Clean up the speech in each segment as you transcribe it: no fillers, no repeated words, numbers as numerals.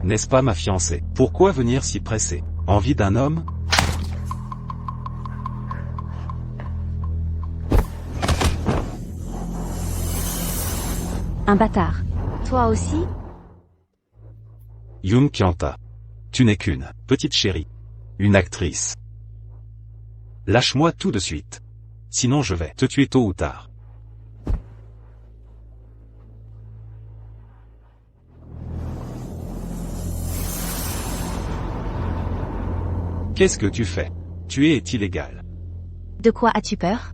N'est-ce pas ma fiancée? Pourquoi venir si pressé? Envie d'un homme? Un bâtard. Toi aussi? Yoon Kyanta. Tu n'es qu'une petite chérie. Une actrice. Lâche-moi tout de suite. Sinon je vais te tuer tôt ou tard. Qu'est-ce que tu fais? Tuer est illégal. De quoi as-tu peur?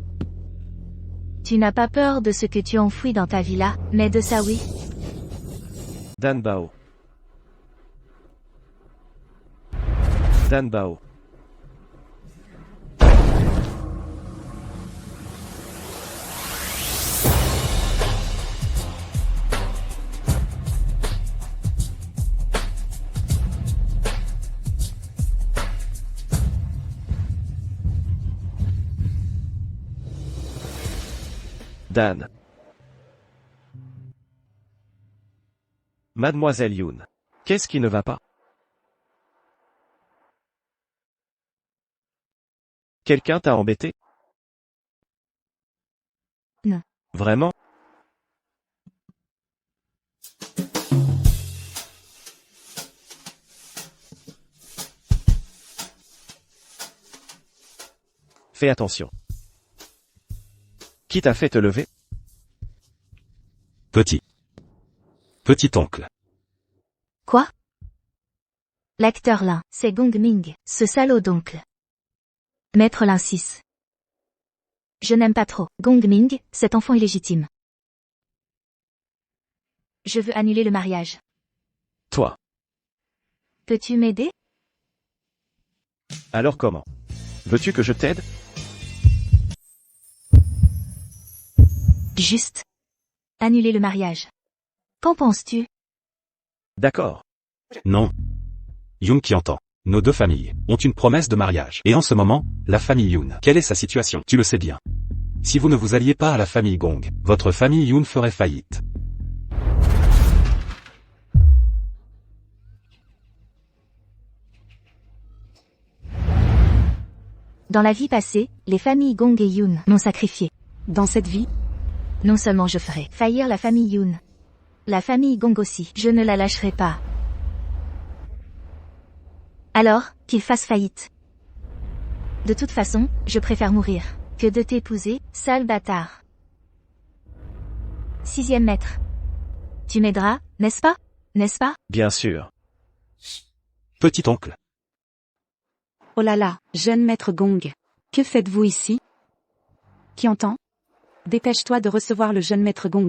Tu n'as pas peur de ce que tu enfouis dans ta villa, mais de ça oui. Dan Bao. Dan Bao. Dan. Mademoiselle Yoon. Qu'est-ce qui ne va pas? Quelqu'un t'a embêté? Non. Vraiment? Fais attention. Qui t'a fait te lever? Petit oncle. Quoi? L'acteur là, c'est Gong Ming, ce salaud d'oncle. Maître Lin 6. Je n'aime pas trop Gong Ming, cet enfant illégitime. Je veux annuler le mariage. Toi. Peux-tu m'aider? Alors comment? Veux-tu que je t'aide? Juste. Annuler le mariage. Qu'en penses-tu? D'accord. Non. Yoon Kyanta. Nos deux familles ont une promesse de mariage. Et en ce moment, la famille Yoon. Quelle est sa situation? Tu le sais bien. Si vous ne vous alliez pas à la famille Gong, votre famille Yoon ferait faillite. Dans la vie passée, les familles Gong et Yoon m'ont sacrifié. Dans cette vie, non seulement je ferai faillir la famille Yoon, la famille Gong aussi, je ne la lâcherai pas. Alors, qu'il fasse faillite. De toute façon, je préfère mourir que de t'épouser, sale bâtard. 6e maître. Tu m'aideras, n'est-ce pas? N'est-ce pas? Bien sûr. Petit oncle. Oh là là, jeune maître Gong. Que faites-vous ici? Qui entend? Dépêche-toi de recevoir le jeune maître Gong.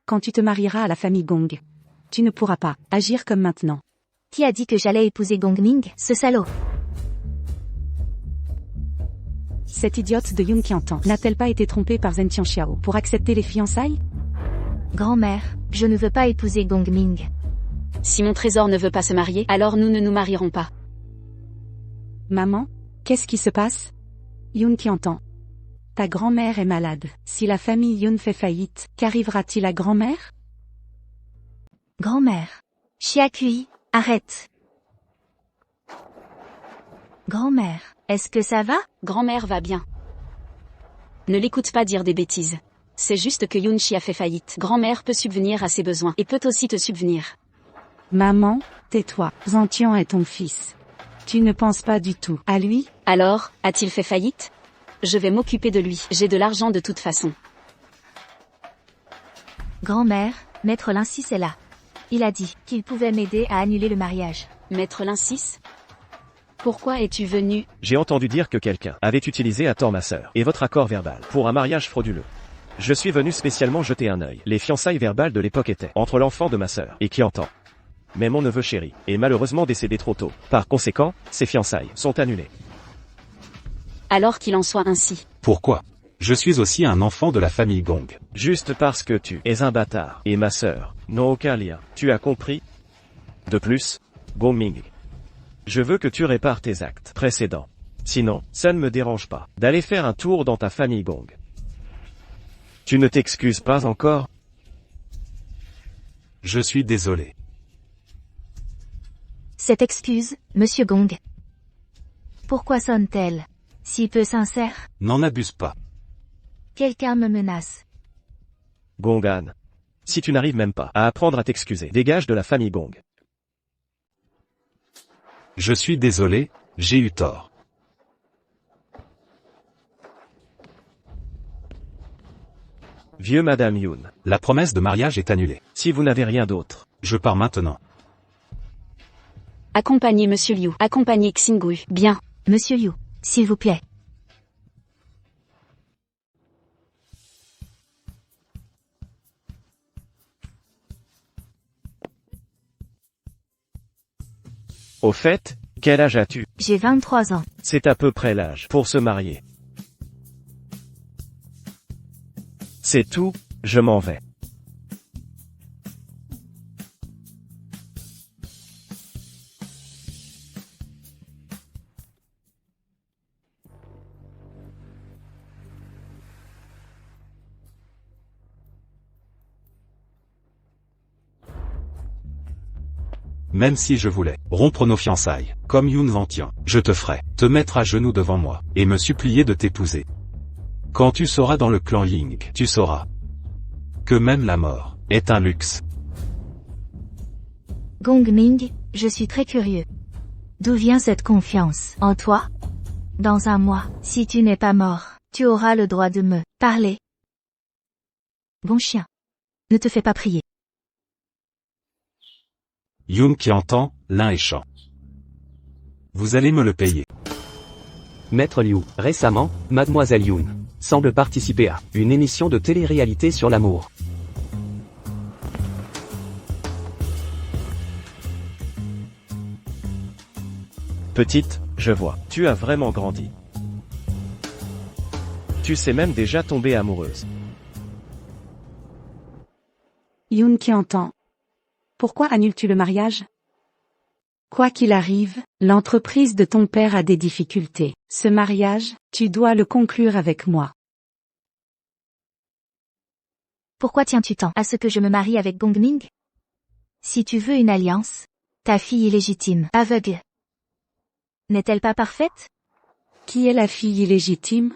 Quand tu te marieras à la famille Gong, tu ne pourras pas agir comme maintenant. Qui a dit que j'allais épouser Gong Ming, ce salaud? Cette idiote de Yoon qui entend n'a-t-elle pas été trompée par Zhen Tianxiao pour accepter les fiançailles? Grand-mère, je ne veux pas épouser Gong Ming. Si mon trésor ne veut pas se marier, alors nous ne nous marierons pas. Maman, qu'est-ce qui se passe? Yoon qui entend. Ta grand-mère est malade. Si la famille Yoon fait faillite, qu'arrivera-t-il à grand-mère? Grand-mère. Chiakui, arrête. Grand-mère, est-ce que ça va? Grand-mère va bien. Ne l'écoute pas dire des bêtises. C'est juste que Yoon-chi a fait faillite. Grand-mère peut subvenir à ses besoins et peut aussi te subvenir. Maman, tais-toi. Zentian est ton fils. Tu ne penses pas du tout à lui? Alors, a-t-il fait faillite? Je vais m'occuper de lui. J'ai de l'argent de toute façon. Grand-mère, Maître Lin 6 est là. Il a dit qu'il pouvait m'aider à annuler le mariage. Maître Lin 6? Pourquoi es-tu venu? J'ai entendu dire que quelqu'un avait utilisé à tort ma sœur et votre accord verbal pour un mariage frauduleux. Je suis venu spécialement jeter un œil. Les fiançailles verbales de l'époque étaient entre l'enfant de ma sœur et qui entend. Mais mon neveu chéri est malheureusement décédé trop tôt. Par conséquent, ces fiançailles sont annulées. Alors qu'il en soit ainsi. Pourquoi? Je suis aussi un enfant de la famille Gong. Juste parce que tu es un bâtard et ma sœur n'ont aucun lien. Tu as compris? De plus, Gong Ming, je veux que tu répares tes actes précédents. Sinon, ça ne me dérange pas d'aller faire un tour dans ta famille Gong. Tu ne t'excuses pas encore? Je suis désolé. Cette excuse, Monsieur Gong. Pourquoi sonne-t-elle si peu sincère? N'en abuse pas. Quelqu'un me menace. Gongan. Si tu n'arrives même pas à apprendre à t'excuser, dégage de la famille Gong. Je suis désolé, j'ai eu tort. Vieux Madame Yoon. La promesse de mariage est annulée. Si vous n'avez rien d'autre. Je pars maintenant. Accompagnez Monsieur Liu. Accompagnez Xinggu. Bien. Monsieur Yu, s'il vous plaît. Au fait, quel âge as-tu? J'ai 23 ans. C'est à peu près l'âge pour se marier. C'est tout, je m'en vais. Même si je voulais rompre nos fiançailles, comme Yoon Vantian, je te ferai te mettre à genoux devant moi, et me supplier de t'épouser. Quand tu seras dans le clan Ying, tu sauras que même la mort est un luxe. Gong Ming, je suis très curieux. D'où vient cette confiance en toi? Dans un mois, si tu n'es pas mort, tu auras le droit de me parler. Bon chien. Ne te fais pas prier. Yoon qui entend, l'un est chant. Vous allez me le payer. Maître Liu, récemment, Mademoiselle Yoon semble participer à une émission de télé-réalité sur l'amour. Petite, je vois, tu as vraiment grandi. Tu sais même déjà tomber amoureuse. Yoon qui entend. Pourquoi annules-tu le mariage? Quoi qu'il arrive, l'entreprise de ton père a des difficultés. Ce mariage, tu dois le conclure avec moi. Pourquoi tiens-tu tant à ce que je me marie avec Gong Ming? Si tu veux une alliance, ta fille illégitime, aveugle, n'est-elle pas parfaite? Qui est la fille illégitime?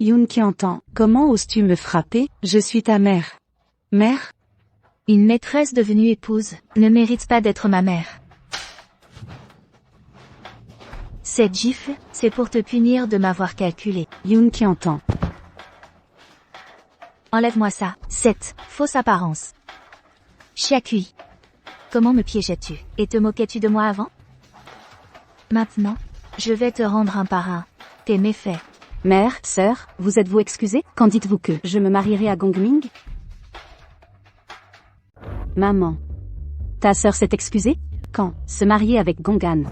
Yoon qui entend. Comment oses-tu me frapper? Je suis ta mère. Mère? Une maîtresse devenue épouse ne mérite pas d'être ma mère. Cette gifle, c'est pour te punir de m'avoir calculé. Yoon qui entend. Enlève-moi ça, cette fausse apparence. Chiacui. Comment me piégeais-tu, et te moquais-tu de moi avant? Maintenant, je vais te rendre un par un tes méfaits. Mère, sœur, vous êtes-vous excusée? Quand dites-vous que je me marierai à Gong Ming? Maman. Ta sœur s'est excusée? Quand? Se marier avec Gongan.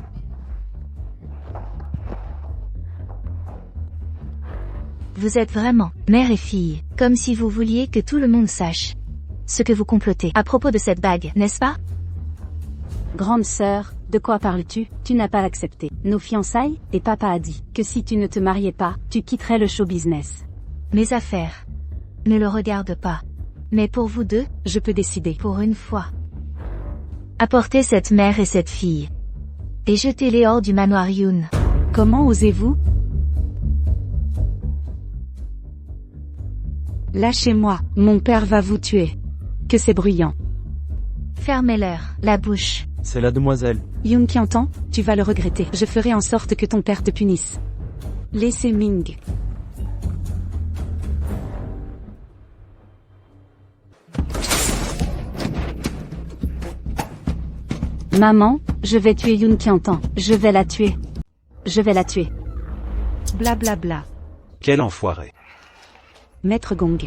Vous êtes vraiment mère et fille, comme si vous vouliez que tout le monde sache ce que vous complotez à propos de cette bague, n'est-ce pas? Grande sœur, de quoi parles-tu? Tu n'as pas accepté nos fiançailles, et papa a dit que si tu ne te mariais pas, tu quitterais le show business. Mes affaires ne le regardent pas. Mais pour vous deux, Je peux décider. pour une fois. Apportez cette mère et cette fille. Et jetez-les hors du manoir Yoon. Comment osez-vous? Lâchez-moi, mon père va vous tuer. Que c'est bruyant. Fermez-leur la bouche. C'est la demoiselle. Yoon qui entend, tu vas le regretter. Je ferai en sorte que ton père te punisse. Laissez Ming. Maman, je vais tuer Yoon qui entend. Je vais la tuer. Je vais la tuer. Blablabla. Bla bla. Quel enfoiré. Maître Gong.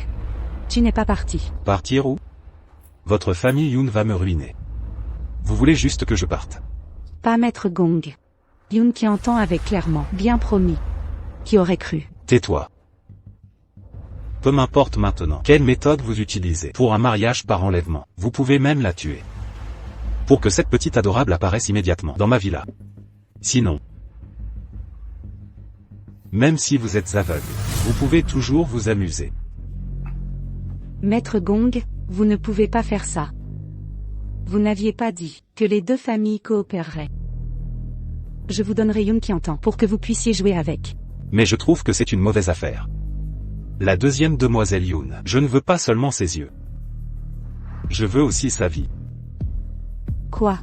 Tu n'es pas parti. Partir où? Votre famille Yoon va me ruiner. Vous voulez juste que je parte? Pas Maître Gong. Yoon qui entend avec clairement. Bien promis. Qui aurait cru? Tais-toi. Peu m'importe maintenant quelle méthode vous utilisez pour un mariage par enlèvement. Vous pouvez même la tuer. Pour que cette petite adorable apparaisse immédiatement dans ma villa. Sinon, même si vous êtes aveugle, vous pouvez toujours vous amuser. Maître Gong, vous ne pouvez pas faire ça. Vous n'aviez pas dit que les deux familles coopéreraient. Je vous donnerai Yoon qui entend pour que vous puissiez jouer avec. Mais je trouve que c'est une mauvaise affaire. La deuxième demoiselle Yoon, je ne veux pas seulement ses yeux. Je veux aussi sa vie. Quoi?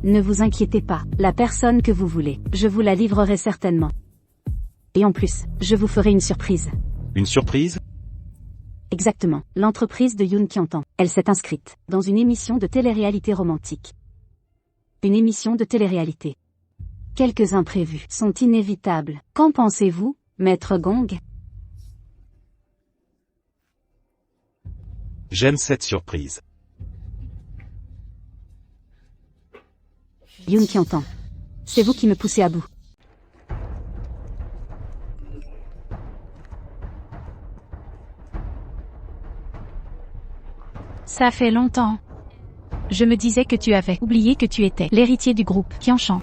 Ne vous inquiétez pas, la personne que vous voulez, je vous la livrerai certainement. Et en plus, je vous ferai une surprise. Une surprise? Exactement, l'entreprise de Yoon qui entend. Elle s'est inscrite dans une émission de télé-réalité romantique. Une émission de télé-réalité. Quelques imprévus sont inévitables. Qu'en pensez-vous, Maître Gong? J'aime cette surprise. Yoon qui entend. C'est vous qui me poussez à bout. Ça fait longtemps. Je me disais que tu avais oublié que tu étais l'héritier du groupe Qianshan.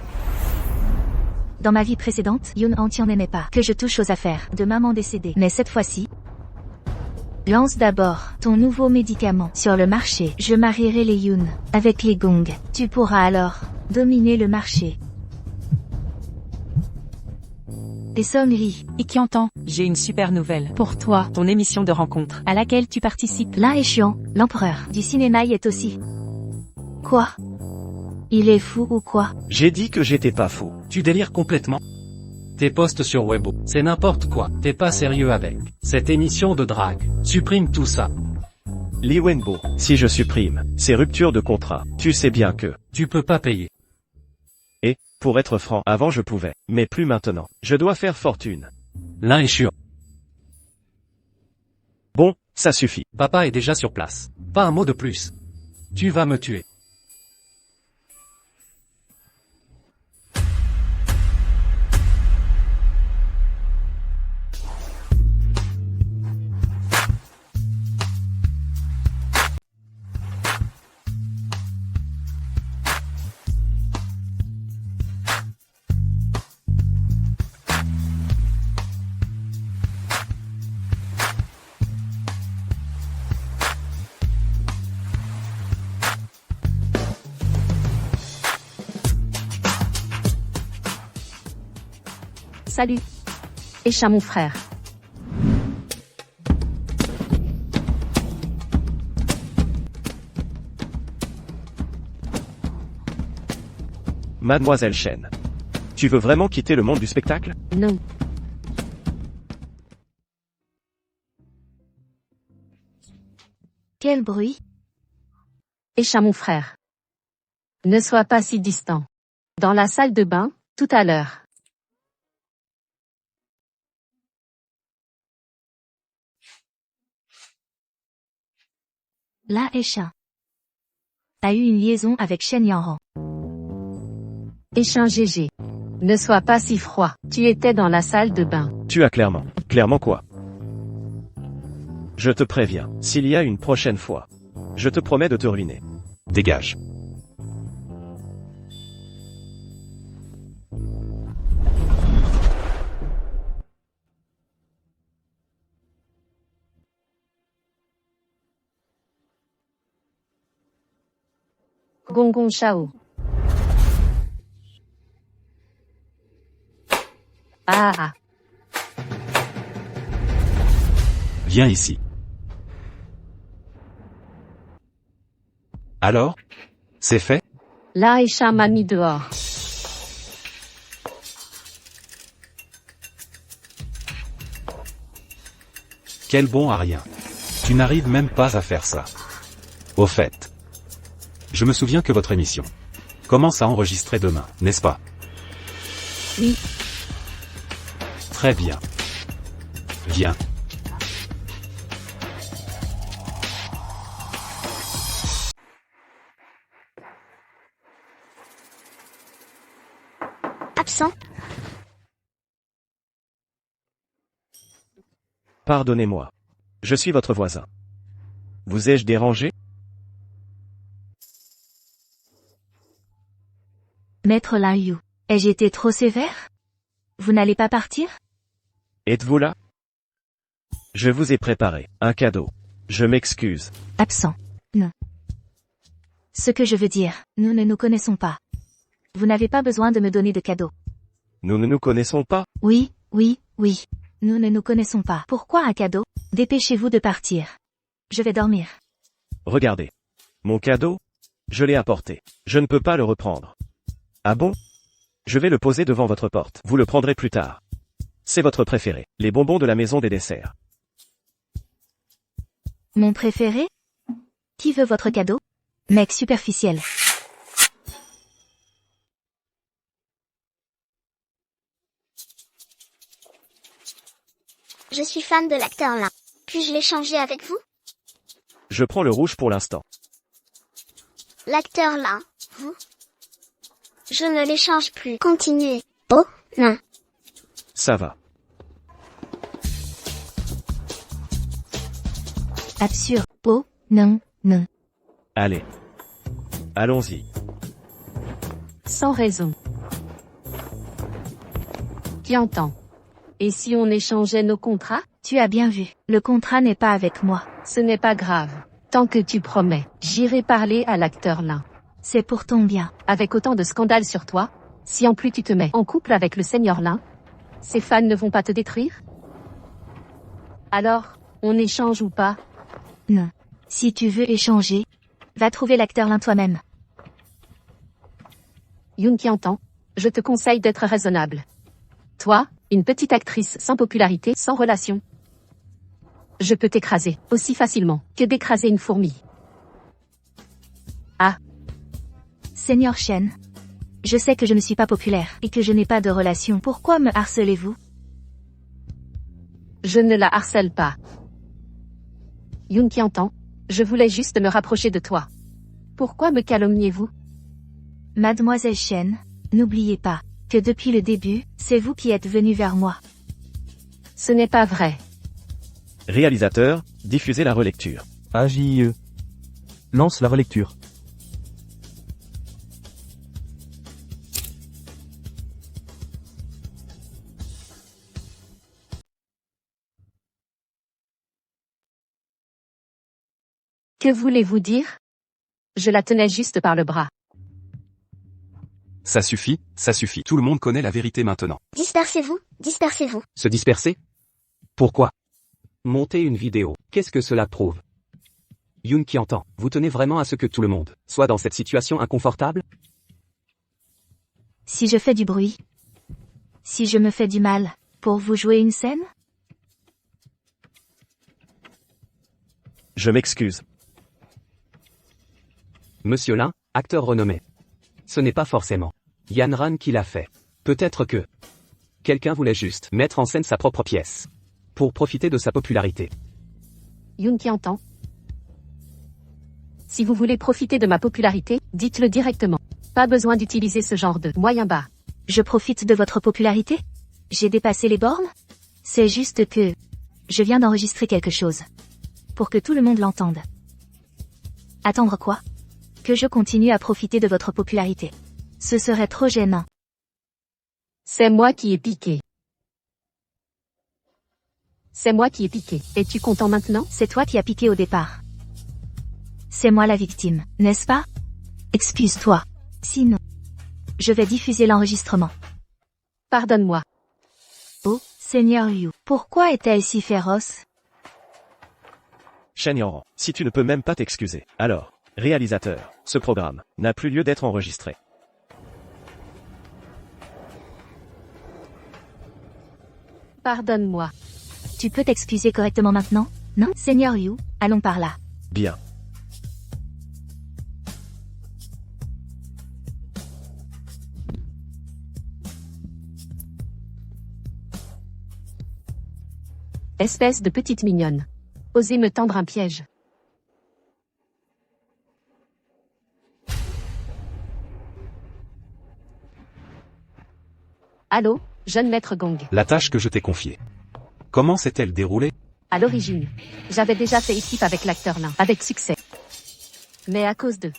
Dans ma vie précédente, Yoon Antian n'aimait pas que je touche aux affaires de maman décédée. Mais cette fois-ci, lance d'abord ton nouveau médicament sur le marché. Je marierai les Yoon avec les Gong. Tu pourras alors dominer le marché. Et Song-ri, Et qui entend? J'ai une super nouvelle. pour toi, Ton émission de rencontre. à laquelle tu participes. Lin Eshuan, l'empereur du cinéma y est aussi. Quoi? Il est fou ou quoi? J'ai dit que j'étais pas fou. Tu délires complètement. Tes posts sur Weibo, c'est n'importe quoi. T'es pas sérieux avec cette émission de drague. Supprime tout ça. Li Wenbo, si je supprime ces ruptures de contrat, tu sais bien que... Tu peux pas payer. Et, pour être franc, avant je pouvais, mais plus maintenant. Je dois faire fortune. L'un est chiant. Bon, ça suffit. Papa est déjà sur place. Pas un mot de plus. Tu vas me tuer. Salut. Écha mon frère. Mademoiselle Chen. Tu veux vraiment quitter le monde du spectacle? Non. Quel bruit? Écha mon frère. Ne sois pas si distant. Dans la salle de bain, tout à l'heure. Là est Chin. A eu une liaison avec Shen Yanran. Échin GG. Ne sois pas si froid. Tu étais dans la salle de bain. Tu as clairement. Clairement quoi? Je te préviens, s'il y a une prochaine fois, je te promets de te ruiner. Dégage. Gong Shao. Ah. Viens ici. Alors? C'est fait? Là Échin m'a mis dehors. Quel bon à rien. Tu n'arrives même pas à faire ça. Au fait. Je me souviens que votre émission commence à enregistrer demain, n'est-ce pas? Oui. Très bien. Viens. Absent? Pardonnez-moi. Je suis votre voisin. Vous ai-je dérangé? Maître Lin Yu, ai-je été trop sévère? Vous n'allez pas partir? Êtes-vous là? Je vous ai préparé un cadeau. Je m'excuse. Absent. Non. Ce que je veux dire, nous ne nous connaissons pas. Vous n'avez pas besoin de me donner de cadeaux. Nous ne nous connaissons pas. Oui, oui, oui. Nous ne nous connaissons pas. Pourquoi un cadeau? Dépêchez-vous de partir. Je vais dormir. Regardez. Mon cadeau? Je l'ai apporté. Je ne peux pas le reprendre. Ah bon? Je vais le poser devant votre porte. Vous le prendrez plus tard. C'est votre préféré. Les bonbons de la maison des desserts. Mon préféré? Qui veut votre cadeau? Mec superficiel. Je suis fan de l'acteur là. Puis-je l'échanger avec vous? Je prends le rouge pour l'instant. L'acteur là, vous? Je ne l'échange plus. Continuez. Oh, non. Ça va. Absurde. Oh, non, non. Allez. Allons-y. Sans raison. Qui entend? Et si on échangeait nos contrats? Tu as bien vu. Le contrat n'est pas avec moi. Ce n'est pas grave. Tant que tu promets, j'irai parler à l'acteur Lin. C'est pour ton bien. Avec autant de scandales sur toi, si en plus tu te mets en couple avec le Seigneur Lin, ces fans ne vont pas te détruire? Alors, on échange ou pas? Non. Si tu veux échanger, va trouver l'acteur Lin toi-même. Yoon qui entend, je te conseille d'être raisonnable. Toi, une petite actrice sans popularité, sans relation. Je peux t'écraser aussi facilement que d'écraser une fourmi. Ah. Seigneur Shen. Je sais que je ne suis pas populaire et que je n'ai pas de relation. Pourquoi me harcelez-vous? Je ne la harcèle pas. Yoon qui entend, je voulais juste me rapprocher de toi. Pourquoi me calomniez-vous? Mademoiselle Shen, n'oubliez pas que depuis le début, c'est vous qui êtes venu vers moi. Ce n'est pas vrai. Réalisateur, diffusez la relecture. AJIE. Lance la relecture. Que voulez-vous dire? Je la tenais juste par le bras. Ça suffit, ça suffit. Tout le monde connaît la vérité maintenant. Dispersez-vous, dispersez-vous. Se disperser? Pourquoi? Monter une vidéo, qu'est-ce que cela prouve? Yoon qui entend, vous tenez vraiment à ce que tout le monde soit dans cette situation inconfortable? Si je fais du bruit, si je me fais du mal, pour vous jouer une scène? Je m'excuse. Monsieur Lin, acteur renommé. Ce n'est pas forcément Yan Ran qui l'a fait. Peut-être que quelqu'un voulait juste mettre en scène sa propre pièce pour profiter de sa popularité. Yoon qui entend. Si vous voulez profiter de ma popularité, dites-le directement. Pas besoin d'utiliser ce genre de moyen bas. Je profite de votre popularité? J'ai dépassé les bornes? C'est juste que je viens d'enregistrer quelque chose pour que tout le monde l'entende. Attendre quoi? Que je continue à profiter de votre popularité. Ce serait trop gênant. C'est moi qui ai piqué. C'est moi qui ai piqué. Es-tu content maintenant? C'est toi qui as piqué au départ. C'est moi la victime, n'est-ce pas? Excuse-toi. Sinon, je vais diffuser l'enregistrement. Pardonne-moi. Oh, Seigneur Liu, pourquoi est-elle si féroce? Shen Yanran, si tu ne peux même pas t'excuser, alors, réalisateur, ce programme n'a plus lieu d'être enregistré. Pardonne-moi. Tu peux t'excuser correctement maintenant? Non? Seigneur Liu, allons par là. Bien. Espèce de petite mignonne. Osez me tendre un piège. Allô, jeune maître Gong. La tâche que je t'ai confiée. Comment s'est-elle déroulée? À l'origine, j'avais déjà fait équipe avec l'acteur Lin, avec succès. Mais à cause de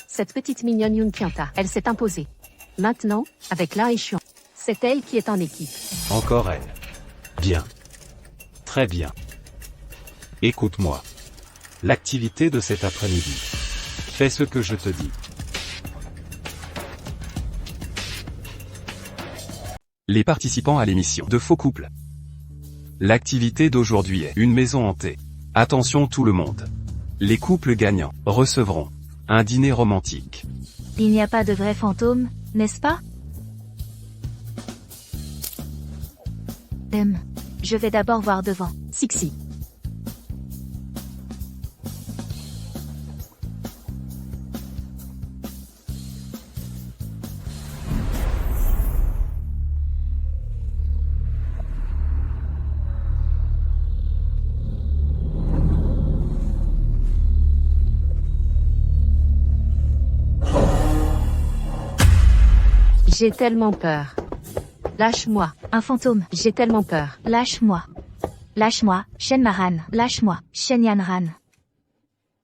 cette petite mignonne Yoon Kyanta, elle s'est imposée. Maintenant, avec Lin et Xuan, c'est elle qui est en équipe. Encore elle. Bien. Très bien. Écoute-moi. L'activité de cet après-midi Fais ce que je te dis. Les participants à l'émission de Faux Couple. L'activité d'aujourd'hui est une maison hantée. Attention tout le monde. Les couples gagnants recevront un dîner romantique. Il n'y a pas de vrais fantômes, n'est-ce pas? Je vais d'abord voir devant. Sixi. J'ai tellement peur. Lâche-moi. Un fantôme. J'ai tellement peur. Lâche-moi. Lâche-moi, Shen Maran. Lâche-moi, Shen Yanran.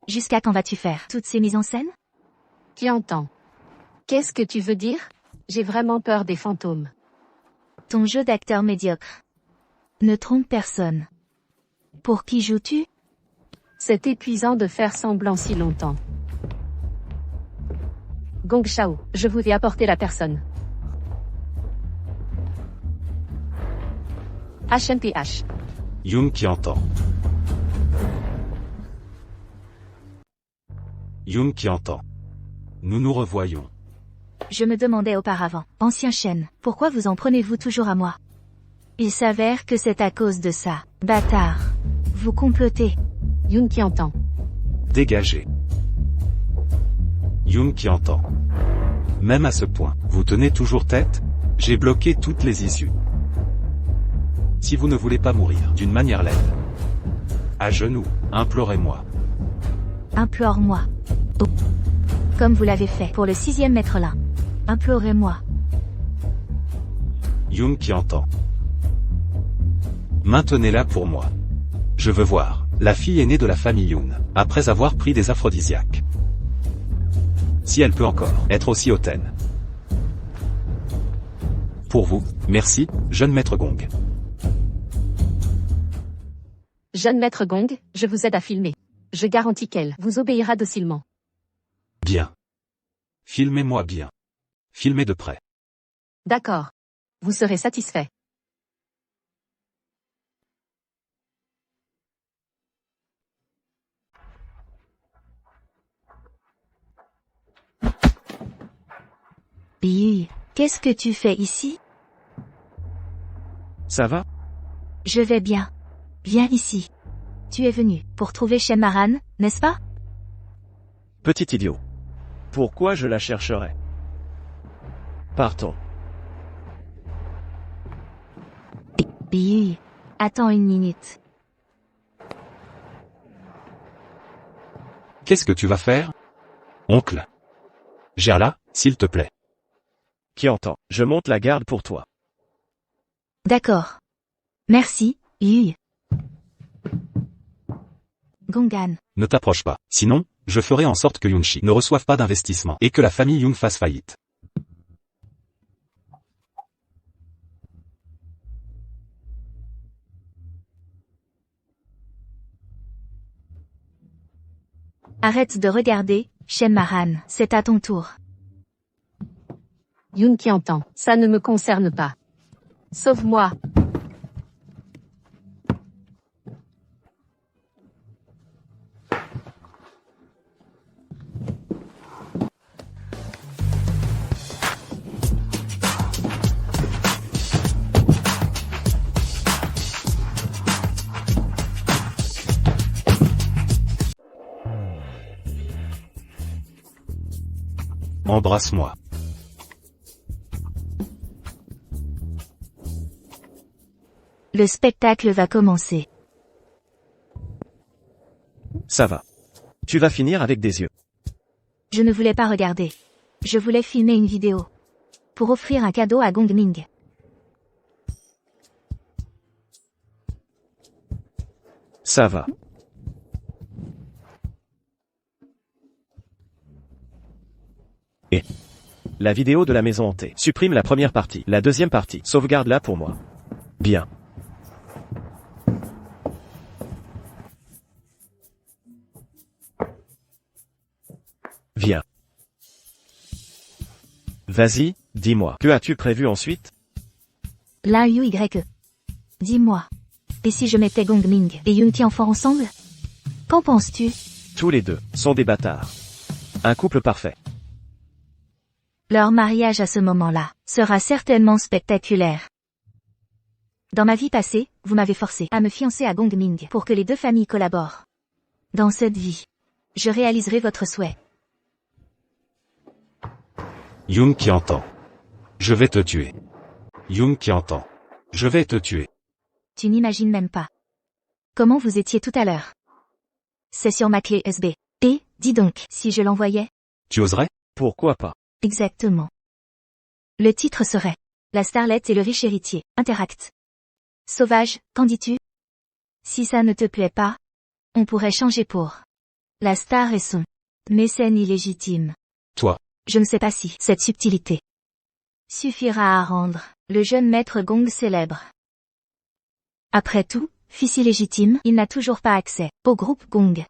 Jusqu'à quand vas-tu faire toutes ces mises en scène? Qui entend? Qu'est-ce que tu veux dire? J'ai vraiment peur des fantômes. Ton jeu d'acteur médiocre ne trompe personne. Pour qui joues-tu? C'est épuisant de faire semblant si longtemps. Gong Shao, je vous ai apporté la personne. HNPH. Yoon qui entend. Yoon qui entend. Nous nous revoyons. Je me demandais auparavant, ancien Shen, pourquoi vous en prenez-vous toujours à moi? Il s'avère que c'est à cause de ça. Bâtard. Vous complotez. Yoon qui entend. Dégagez. Yoon qui entend. Même à ce point, vous tenez toujours tête? J'ai bloqué toutes les issues. Si vous ne voulez pas mourir d'une manière laide, à genoux, implorez-moi. Implore-moi. Oh. Comme vous l'avez fait pour le 6e maître lin. Implorez-moi. Yoon qui entend. Maintenez-la pour moi. Je veux voir la fille aînée de la famille Yoon, après avoir pris des aphrodisiaques. Si elle peut encore être aussi hautaine. Pour vous, merci, jeune maître Gong. Jeune maître Gong, je vous aide à filmer. Je garantis qu'elle vous obéira docilement. Bien. Filmez-moi bien. Filmez de près. D'accord. Vous serez satisfait. Biu, qu'est-ce que tu fais ici? Ça va? Je vais bien. Viens ici. Tu es venu pour trouver Shen Maran, n'est-ce pas? Petit idiot. Pourquoi je la chercherais? Partons. Biu, attends une minute. Qu'est-ce que tu vas faire? Oncle. Gère-la, s'il te plaît. Qui entend? Je monte la garde pour toi. D'accord. Merci, Yu. Gongan. Ne t'approche pas, sinon, je ferai en sorte que Yoonchi ne reçoive pas d'investissement et que la famille Yoon fasse faillite. Arrête de regarder, Shen Maran, c'est à ton tour. Yoon qui entend. Ça ne me concerne pas. Sauve-moi. Embrasse-moi. Le spectacle va commencer. Ça va. Tu vas finir avec des yeux. Je ne voulais pas regarder. Je voulais filmer une vidéo. Pour offrir un cadeau à Gongming. Ça va. Et la vidéo de la maison hantée. Supprime la première partie. La deuxième partie. Sauvegarde-la pour moi. Bien. Vas-y, dis-moi. Que as-tu prévu ensuite? L'un YE. Dis-moi. Et si je mettais Gongming et Yoon Tianfan ensemble? Qu'en penses-tu? Tous les deux sont des bâtards. Un couple parfait. Leur mariage à ce moment-là sera certainement spectaculaire. Dans ma vie passée, vous m'avez forcé à me fiancer à Gongming pour que les deux familles collaborent. Dans cette vie, je réaliserai votre souhait. Yoon qui entend. Je vais te tuer. Yoon qui entend. Je vais te tuer. Tu n'imagines même pas. Comment vous étiez tout à l'heure? C'est sur ma clé USB. Et, dis donc, si je l'envoyais? Tu oserais? Pourquoi pas? Exactement. Le titre serait La starlette et le riche héritier, Interact. Sauvage, qu'en dis-tu? Si ça ne te plaît pas, on pourrait changer pour La star et son mécène illégitime. Toi. Je ne sais pas si cette subtilité suffira à rendre le jeune maître Gong célèbre. Après tout, fils illégitime, il n'a toujours pas accès au groupe Gong.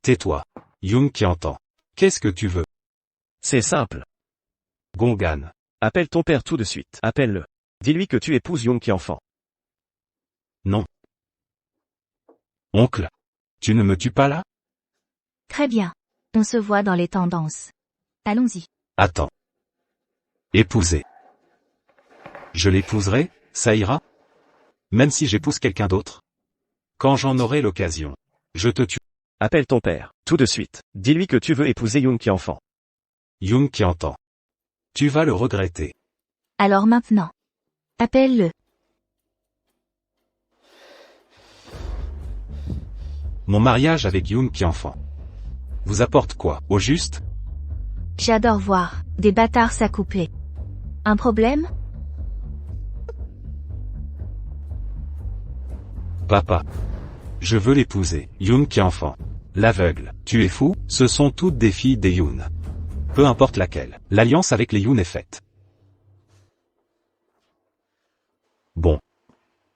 Tais-toi. Yoon qui entend. Qu'est-ce que tu veux? C'est simple. Gongan. Appelle ton père tout de suite. Appelle-le. Dis-lui que tu épouses Yoon qui enfant. Non. Oncle. Tu ne me tues pas là? Très bien. On se voit dans les tendances. Allons-y. Attends. Épouser. Je l'épouserai, ça ira? Même si j'épouse quelqu'un d'autre? Quand j'en aurai l'occasion, je te tue. Appelle ton père, tout de suite. Dis-lui que tu veux épouser Yoon qui enfant. Yoon qui entend. Tu vas le regretter. Alors maintenant. Appelle-le. Mon mariage avec Yoon qui enfant vous apporte quoi, au juste? J'adore voir des bâtards s'accoupler. Un problème? Papa. Je veux l'épouser, Yoon qui enfant. L'aveugle. Tu es fou? Ce sont toutes des filles des Yoon. Peu importe laquelle, l'alliance avec les Yoon est faite. Bon.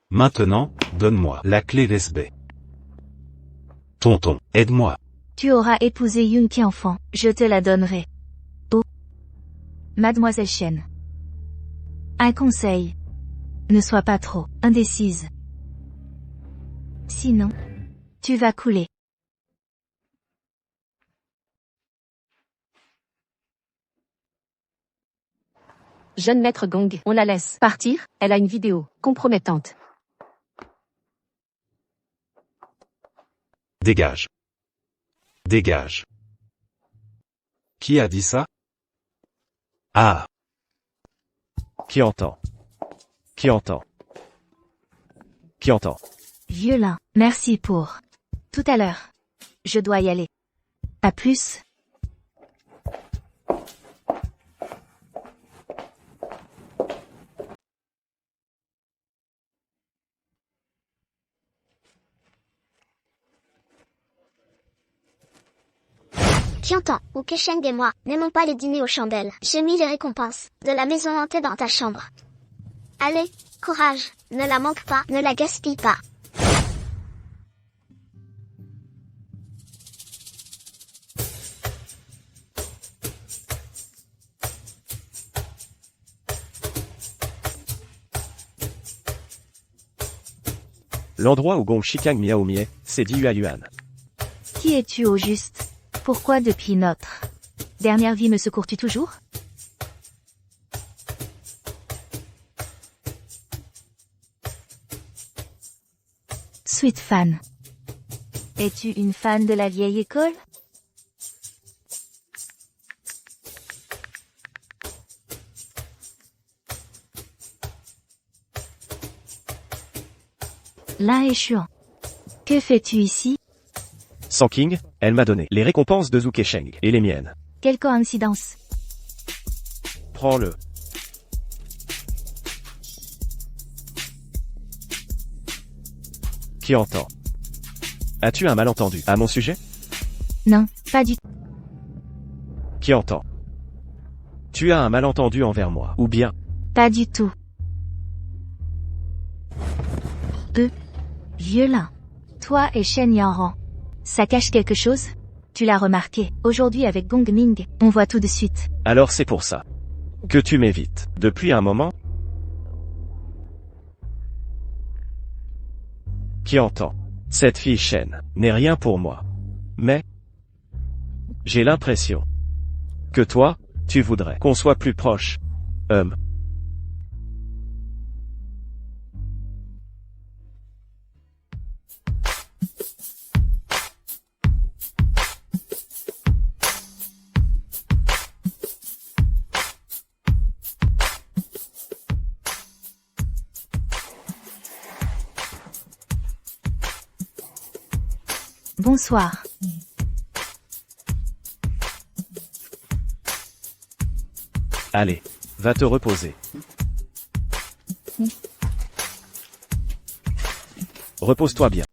Maintenant, donne-moi la clé USB. Tonton, aide-moi. Tu auras épousé Yoon qui enfant, je te la donnerai. Oh. Mademoiselle Chen. Un conseil. Ne sois pas trop indécise. Sinon, tu vas couler. Jeune maître Gong, on la laisse partir, elle a une vidéo compromettante. Dégage. Dégage. Qui a dit ça? Ah. Qui entend? Qui entend? Qui entend? Violin, merci pour tout à l'heure. Je dois y aller. À plus. Qui entend, ou que Sheng et moi, n'aimons pas les dîners aux chandelles. J'ai mis les récompenses de la maison hantée dans ta chambre. Allez, courage, ne la manque pas, ne la gaspille pas. L'endroit où Gong Shikang Miao Mie, c'est Diyua Yuan. Qui es-tu au juste? Pourquoi depuis notre dernière vie me secours-tu toujours? Sweet fan. Es-tu une fan de la vieille école? L'un échouant. Que fais-tu ici? Sans King, elle m'a donné les récompenses de Zhu Kesheng et les miennes. Quelle coïncidence. Prends-le. Qui entend? As-tu un malentendu à mon sujet? Non, pas du tout. Qui entend? Tu as un malentendu envers moi, ou bien? Pas du tout. Violin. Toi et Shen Yanran. Ça cache quelque chose? Tu l'as remarqué, aujourd'hui avec Gong Ming, on voit tout de suite. Alors c'est pour ça. Que tu m'évites. Depuis un moment. Qui entend? Cette fille Shen n'est rien pour moi. Mais j'ai l'impression que toi, tu voudrais qu'on soit plus proche. Bonsoir. Allez, va te reposer. Repose-toi bien.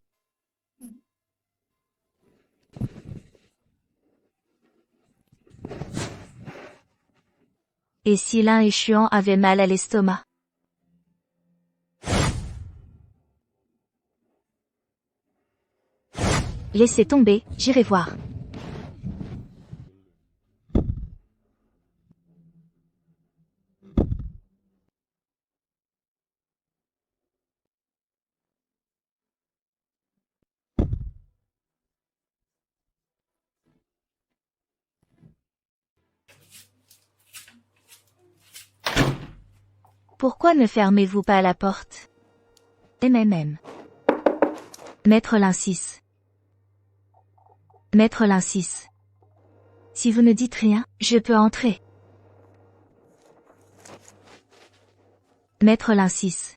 Et si l'un et Chuan avait mal à l'estomac? Laissez tomber, j'irai voir. Pourquoi ne fermez-vous pas la porte? MMM. Maître Lin6. Maître Lin6. Si vous ne dites rien, je peux entrer. Maître Lin6.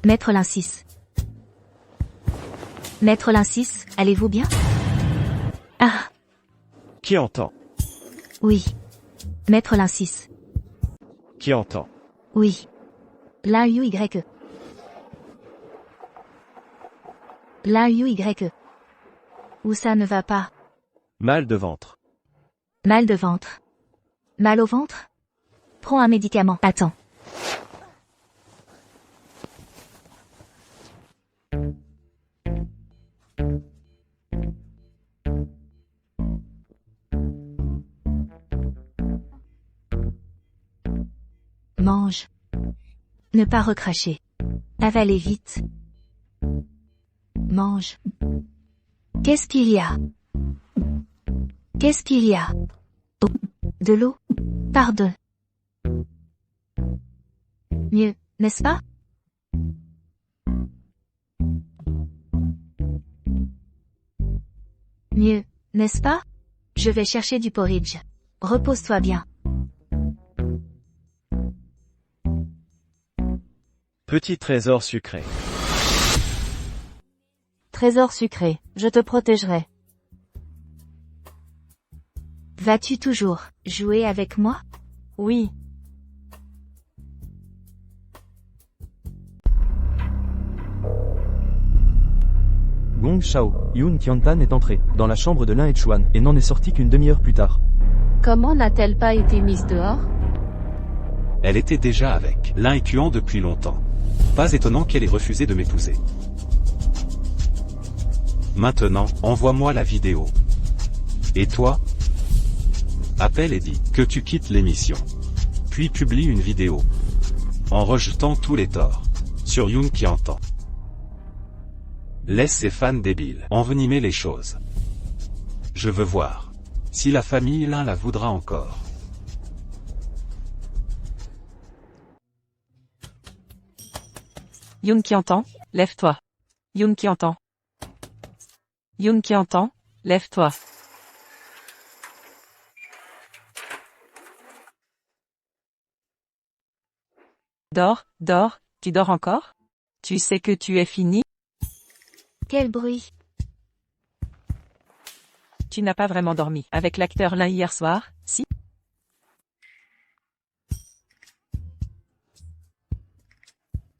Maître Lin6. Maître Lin6, allez-vous bien? Ah, Qui entend? oui. Maître Lin6. Qui entend? Oui. L'un UY. L'un UY. Où ça ne va pas? Mal de ventre. Mal de ventre. Mal au ventre? Prends un médicament. Attends. Mange. Ne pas recracher. Avalez vite. Mange. Qu'est-ce qu'il y a? Qu'est-ce qu'il y a? Oh, de l'eau? Pardon. Mieux, n'est-ce pas? Mieux, n'est-ce pas? Je vais chercher du porridge. Repose-toi bien. Petit trésor sucré. Trésor sucré, je te protégerai. Vas-tu toujours jouer avec moi? Oui. Gong Shao, Yoon Qiantan est entrée dans la chambre de Lin et Chuan et n'en est sortie qu'une demi-heure plus tard. Comment n'a-t-elle pas été mise dehors? Elle était déjà avec Lin et Qian depuis longtemps. Pas étonnant qu'elle ait refusé de m'épouser. Maintenant, envoie-moi la vidéo. Et toi? Appelle et dis que tu quittes l'émission. Puis publie une vidéo. En rejetant tous les torts. Sur Yoon Qiantan. Laisse ces fans débiles envenimer les choses. Je veux voir si la famille Lin la voudra encore. Yoon qui entend, lève-toi. Yoon qui entend. Yoon qui entend, lève-toi. Dors, dors, tu dors encore? Tu sais que tu es fini? Quel bruit? Tu n'as pas vraiment dormi avec l'acteur Lin hier soir, si?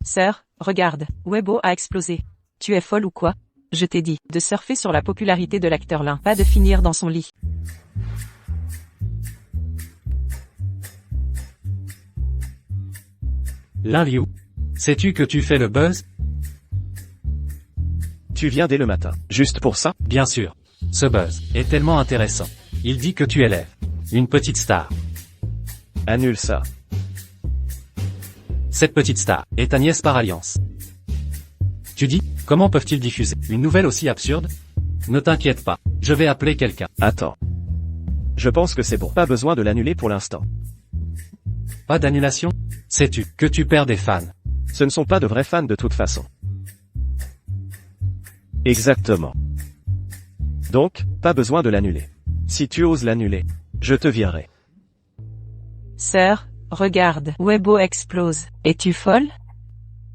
Sœur, regarde, Weibo a explosé. Tu es folle ou quoi? Je t'ai dit de surfer sur la popularité de l'acteur Lin, pas de finir dans son lit. Lin Liu. Sais-tu que tu fais le buzz? Tu viens dès le matin. Juste pour ça? Bien sûr. Ce buzz est tellement intéressant. Il dit que tu élèves Une petite star. Annule ça. Cette petite star est ta nièce par alliance. Tu dis, comment peuvent-ils diffuser une nouvelle aussi absurde? Ne t'inquiète pas, je vais appeler quelqu'un. Attends. Je pense que c'est bon. Pas besoin de l'annuler pour l'instant. Pas d'annulation? Sais-tu que tu perds des fans? Ce ne sont pas de vrais fans de toute façon. Exactement. Donc, pas besoin de l'annuler. Si tu oses l'annuler, je te virerai. Sœur, regarde, Weibo explose. Es-tu folle?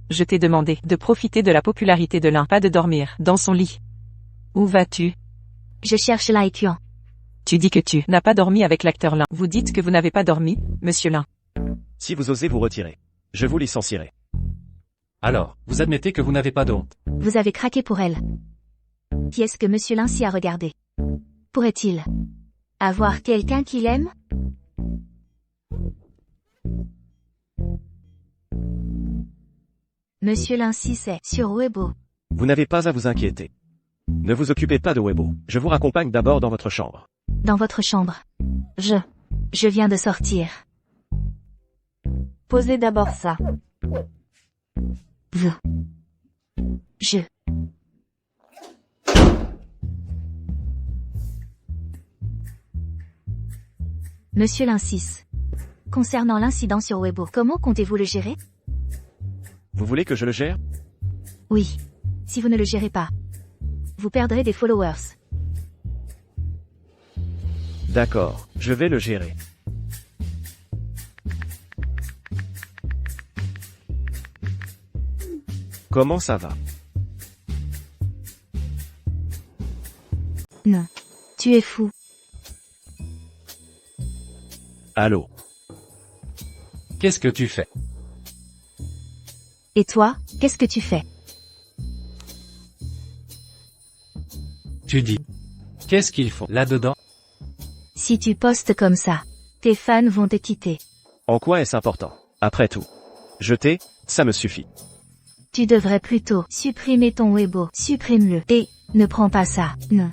Je t'ai demandé de profiter de la popularité de l'un, pas de dormir dans son lit. Où vas-tu? Je cherche Lin et Qian. Tu dis que tu n'as pas dormi avec l'acteur Lin. Vous dites que vous n'avez pas dormi, monsieur Lin. Si vous osez vous retirer, je vous licencierai. Alors, vous admettez que vous n'avez pas de honte. Vous avez craqué pour elle. Qui est-ce que monsieur Lin s'y a regardé? Pourrait-il avoir quelqu'un qu'il aime? Monsieur Lin si c'est sur Weibo. Vous n'avez pas à vous inquiéter. Ne vous occupez pas de Weibo. Je vous raccompagne d'abord dans votre chambre. Dans votre chambre. Je viens de sortir. Posez d'abord ça. Je. Monsieur Lin 6. Concernant l'incident sur Weibo, comment comptez-vous le gérer? Vous voulez que je le gère? Oui. Si vous ne le gérez pas, vous perdrez des followers. D'accord, je vais le gérer. Comment ça va? Non. Tu es fou. Allô? Qu'est-ce que tu fais? Et toi, qu'est-ce que tu fais? Tu dis. Qu'est-ce qu'il faut là-dedans? Si tu postes comme ça, tes fans vont te quitter. En quoi est-ce important? Après tout. Jeter, ça me suffit. Tu devrais plutôt supprimer ton Weibo. Supprime-le. Et, ne prends pas ça, non.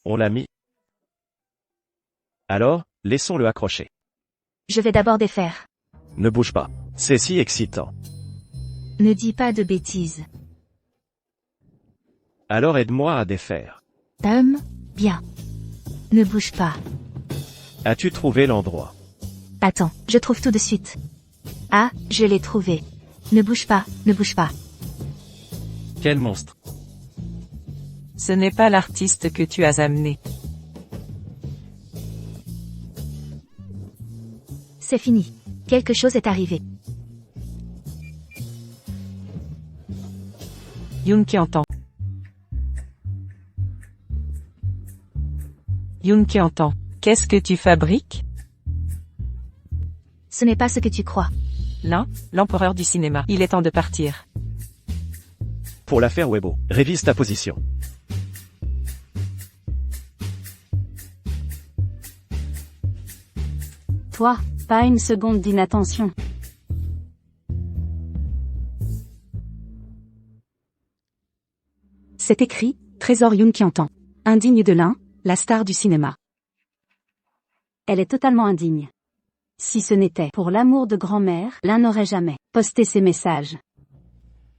On l'a mis. Alors, laissons-le accrocher. Je vais d'abord défaire. Ne bouge pas. C'est si excitant. Ne dis pas de bêtises. Alors aide-moi à défaire. Bien. Ne bouge pas. As-tu trouvé l'endroit? Attends, je trouve tout de suite. Ah, je l'ai trouvé. Ne bouge pas, ne bouge pas. Quel monstre. Ce n'est pas l'artiste que tu as amené. C'est fini. Quelque chose est arrivé. Yoon qui entend. Yoon qui entend. Qu'est-ce que tu fabriques? Ce n'est pas ce que tu crois. Lin, l'empereur du cinéma. Il est temps de partir. Pour l'affaire Weibo, révise ta position. Toi, pas une seconde d'inattention. C'est écrit, Trésor Yoon qui entend. Indigne de Lin, la star du cinéma. Elle est totalement indigne. Si ce n'était pour l'amour de grand-mère, Lin n'aurait jamais posté ces messages.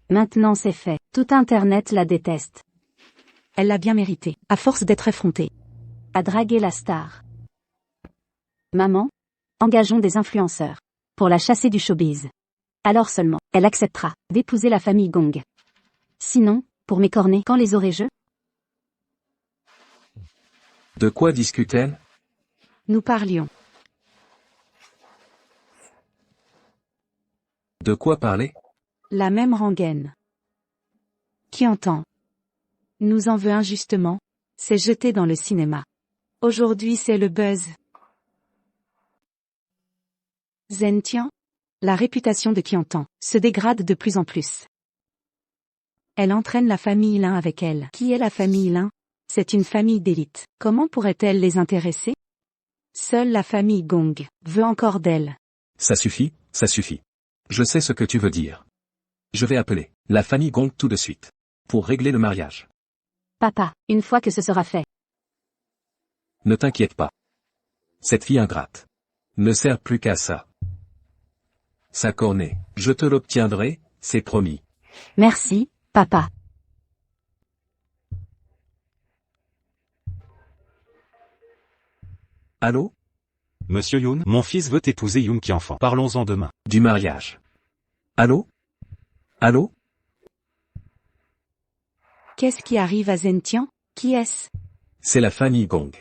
Maintenant c'est fait, tout Internet la déteste. Elle l'a bien mérité, à force d'être effrontée. A dragué la star. Maman, engageons des influenceurs. Pour la chasser du showbiz. Alors seulement, elle acceptera d'épouser la famille Gong. Sinon, pour m'écorner, quand les aurai-je? De quoi discute-t-elle? Nous parlions. De quoi parler? La même rengaine. Qui entend? Nous en veut injustement, s'est jeté dans le cinéma. Aujourd'hui c'est le buzz. Zentian, la réputation de qui entend, se dégrade de plus en plus. Elle entraîne la famille Lin avec elle. Qui est la famille Lin? C'est une famille d'élite. Comment pourrait-elle les intéresser? Seule la famille Gong veut encore d'elle. Ça suffit, ça suffit. Je sais ce que tu veux dire. Je vais appeler la famille Gong tout de suite. Pour régler le mariage. Papa, une fois que ce sera fait. Ne t'inquiète pas. Cette fille ingrate ne sert plus qu'à ça. Sa cornée, je te l'obtiendrai, c'est promis. Merci, papa. Allô? Monsieur Yoon, mon fils veut épouser Yoon Ki-enfant. Parlons-en demain. Du mariage. Allô? Allô? Qu'est-ce qui arrive à Zentian? Qui est-ce? C'est la famille Gong.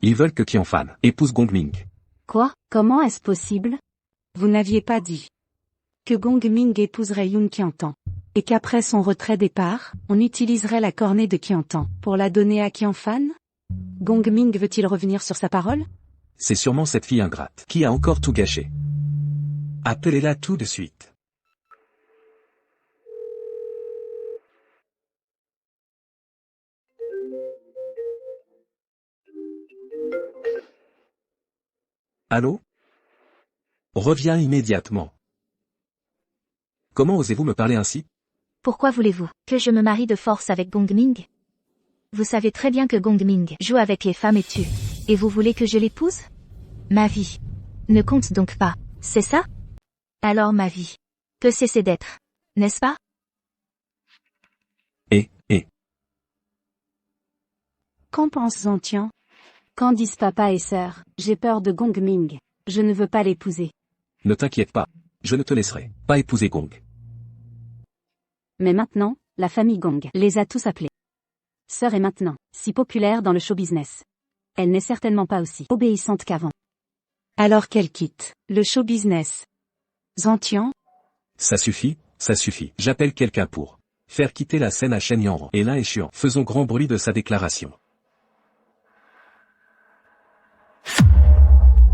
Ils veulent que Qianfan épouse Gongming. Quoi? Comment est-ce possible? Vous n'aviez pas dit que Gongming épouserait Yoon Qiantan, et qu'après son retrait départ, on utiliserait la cornée de Qiantan pour la donner à Qianfan? Gongming veut-il revenir sur sa parole? C'est sûrement cette fille ingrate qui a encore tout gâché. Appelez-la tout de suite. Allô? Reviens immédiatement. Comment osez-vous me parler ainsi? Pourquoi voulez-vous que je me marie de force avec Gongming? Vous savez très bien que Gongming joue avec les femmes et tue. Et vous voulez que je l'épouse? Ma vie ne compte donc pas, c'est ça? Alors ma vie peut cesser d'être, n'est-ce pas? Qu'en pense Zentian? Qu'en disent papa et sœur? J'ai peur de Gongming. Je ne veux pas l'épouser. Ne t'inquiète pas, je ne te laisserai pas épouser Gong. Mais maintenant, la famille Gong les a tous appelés. Sœur est maintenant si populaire dans le show business. Elle n'est certainement pas aussi obéissante qu'avant. Alors qu'elle quitte le show business. Zentian? Ça suffit, ça suffit. J'appelle quelqu'un pour faire quitter la scène à Shen Yang. Et là est chiant. Faisons grand bruit de sa déclaration.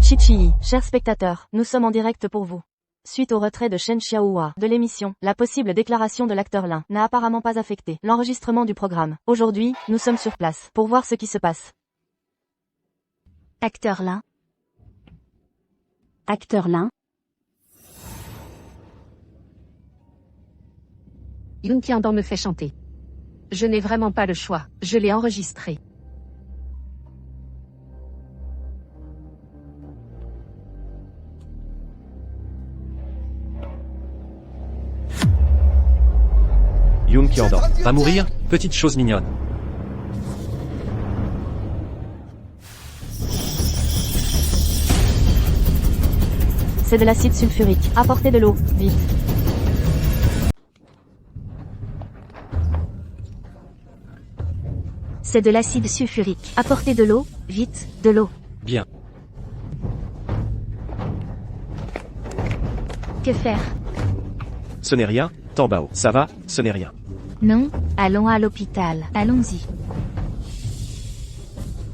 Chichi, chers spectateurs, nous sommes en direct pour vous. Suite au retrait de Shen Xiaohua de l'émission, la possible déclaration de l'acteur Lin n'a apparemment pas affecté l'enregistrement du programme. Aujourd'hui, nous sommes sur place pour voir ce qui se passe. Acteur Lin. Acteur Lin. Yoon Qiantan me fait chanter. Je n'ai vraiment pas le choix, je l'ai enregistré. Yoon Qiantan va mourir, petite chose mignonne. C'est de l'acide sulfurique. Apportez de l'eau, vite. C'est de l'acide sulfurique. Apportez de l'eau, vite, de l'eau. Bien. Que faire? Ce n'est rien, Tambao. Ça va, ce n'est rien. Non, allons à l'hôpital. Allons-y.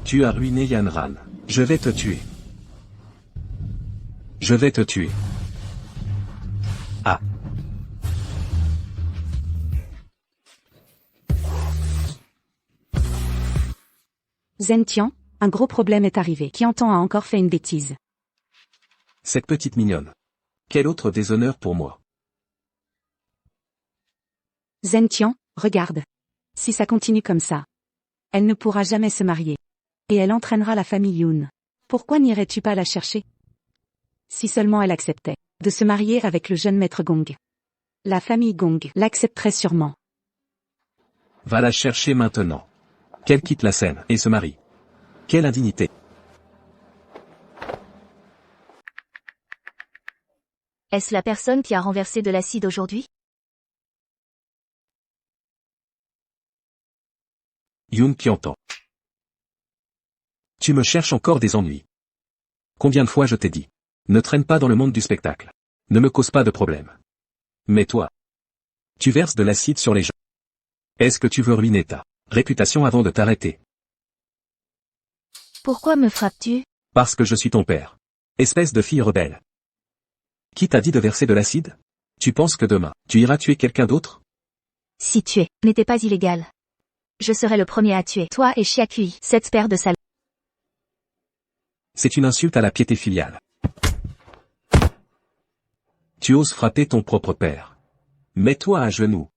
Tu as ruiné Yanran. Je vais te tuer. Je vais te tuer. Ah. Zentian, un gros problème est arrivé. Qiantan a encore fait une bêtise. Cette petite mignonne. Quel autre déshonneur pour moi. Zentian, regarde. Si ça continue comme ça, elle ne pourra jamais se marier. Et elle entraînera la famille Yoon. Pourquoi n'irais-tu pas la chercher? Si seulement elle acceptait de se marier avec le jeune maître Gong. La famille Gong l'accepterait sûrement. Va la chercher maintenant. Qu'elle quitte la scène et se marie. Quelle indignité. Est-ce la personne qui a renversé de l'acide aujourd'hui? Yoon Qiantan. Tu me cherches encore des ennuis. Combien de fois je t'ai dit? Ne traîne pas dans le monde du spectacle. Ne me cause pas de problème. Mais toi, tu verses de l'acide sur les gens. Est-ce que tu veux ruiner ta réputation avant de t'arrêter? Pourquoi me frappes-tu? Parce que je suis ton père. Espèce de fille rebelle. Qui t'a dit de verser de l'acide? Tu penses que demain, tu iras tuer quelqu'un d'autre? Si tuer n'était pas illégal, je serais le premier à tuer toi et Xiaqui, cette paire de salauds. C'est une insulte à la piété filiale. Tu oses frapper ton propre père. Mets-toi à genoux.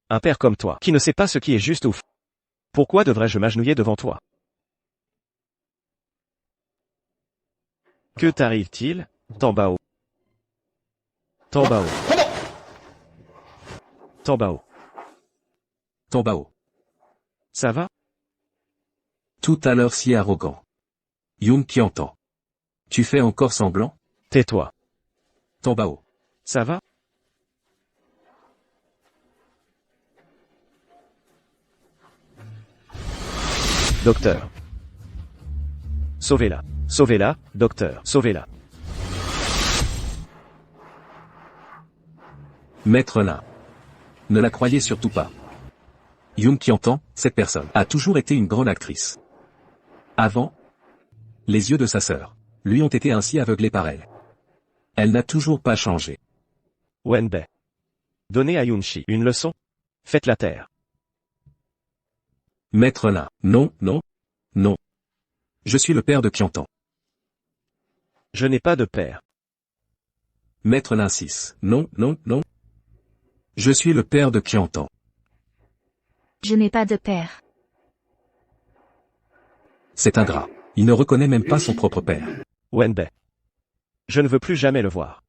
Un père comme toi, qui ne sait pas ce qui est juste ou faux. Pourquoi devrais-je m'agenouiller devant toi? Que t'arrive-t-il, Tambao? Tambao. Tambao. Tambao. Ça va? Tout à l'heure si arrogant. Yoon qui entend. Tu fais encore semblant? Tais-toi. Tambao. Ça va? Docteur. Sauvez-la. Sauvez-la, docteur. Sauvez-la. Maître Lin. Ne la croyez surtout pas. Yoon qui entend, cette personne, a toujours été une grande actrice. Avant, les yeux de sa sœur, lui ont été ainsi aveuglés par elle. Elle n'a toujours pas changé. Wenbei. Donnez à Yoon-chi une leçon. Faites-la taire. Maître Lin. Non, non, non. Je suis le père de Qiantan. Je n'ai pas de père. Maître Lin 6. Non, non, non. Je suis le père de Qiantan. Je n'ai pas de père. C'est ingrat. Il ne reconnaît même pas son propre père. Wenbei. Je ne veux plus jamais le voir.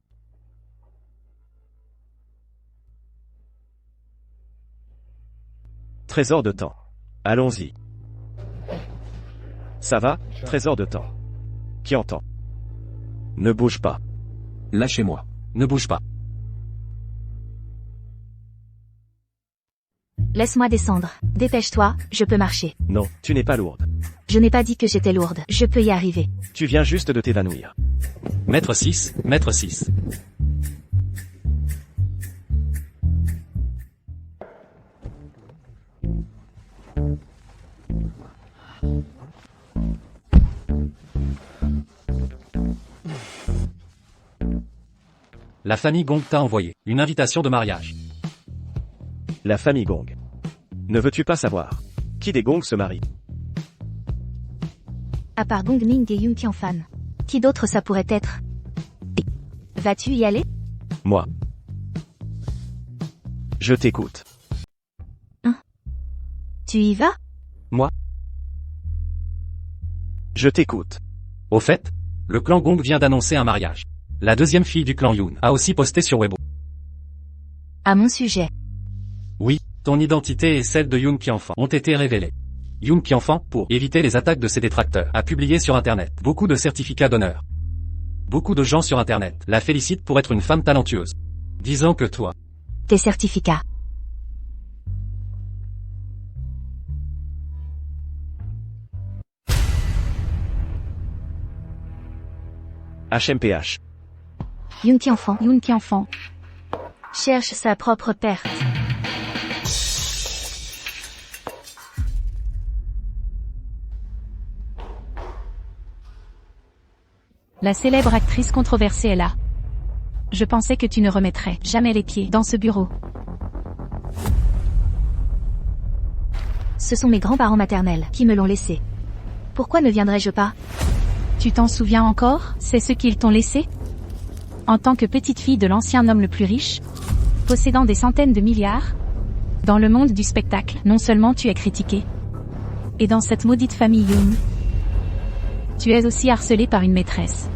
Trésor de temps. Allons-y. Ça va, trésor de temps. Qui entend? Ne bouge pas. Lâchez-moi. Ne bouge pas. Laisse-moi descendre. Dépêche-toi, je peux marcher. Non, tu n'es pas lourde. Je n'ai pas dit que j'étais lourde. Je peux y arriver. Tu viens juste de t'évanouir. Maître 6, maître 6. La famille Gong t'a envoyé une invitation de mariage. La famille Gong. Ne veux-tu pas savoir qui des Gong se marie? À part Gong Ming et Yoon Qianfan. Qui d'autre ça pourrait être? Vas-tu y aller? Moi. Je t'écoute. Tu y vas? Moi? Je t'écoute. Au fait, le clan Gong vient d'annoncer un mariage. La deuxième fille du clan Yoon a aussi posté sur Weibo. À mon sujet. Oui, ton identité et celle de Yoon Qianfan ont été révélées. Yoon Qianfan, pour éviter les attaques de ses détracteurs, a publié sur Internet beaucoup de certificats d'honneur. Beaucoup de gens sur Internet la félicitent pour être une femme talentueuse. Disons que toi. Tes certificats. HMPH. Yoon Qianfan Yoon Qianfan. cherche sa propre perte. La célèbre actrice controversée est là. Je pensais que tu ne remettrais jamais les pieds dans ce bureau. Ce sont mes grands-parents maternels qui me l'ont laissé. Pourquoi ne viendrais-je pas? Tu t'en souviens encore? C'est ce qu'ils t'ont laissé? En tant que petite fille de l'ancien homme le plus riche, possédant des centaines de milliards, dans le monde du spectacle, non seulement tu es critiqué, et dans cette maudite famille Yoon, tu es aussi harcelé par une maîtresse.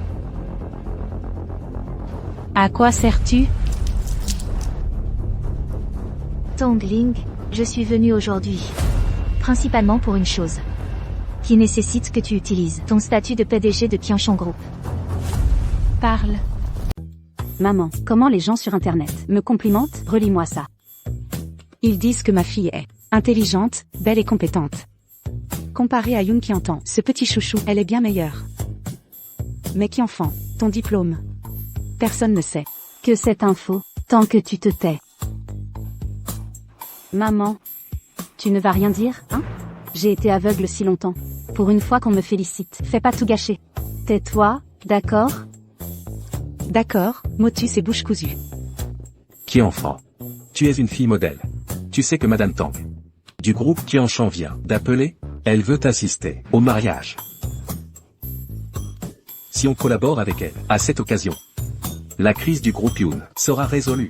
À quoi sers-tu? Tongling, je suis venu aujourd'hui. Principalement pour une chose. Qui nécessite que tu utilises ton statut de PDG de Qianchong Group. Parle. Maman, comment les gens sur Internet me complimentent? Relis-moi ça. Ils disent que ma fille est intelligente, belle et compétente. Comparée à Yoon Qiantan, ce petit chouchou, elle est bien meilleure. Mais Qianfan, ton diplôme. Personne ne sait. Que cette info, tant que tu te tais. Maman, tu ne vas rien dire, hein? J'ai été aveugle si longtemps. Pour une fois qu'on me félicite, fais pas tout gâcher. Tais-toi, d'accord? D'accord, motus et bouche cousue. Qianfan. Tu es une fille modèle. Tu sais que Madame Tang, du groupe Qianchan vient d'appeler, elle veut assister au mariage. Si on collabore avec elle, à cette occasion, la crise du groupe Yoon sera résolue.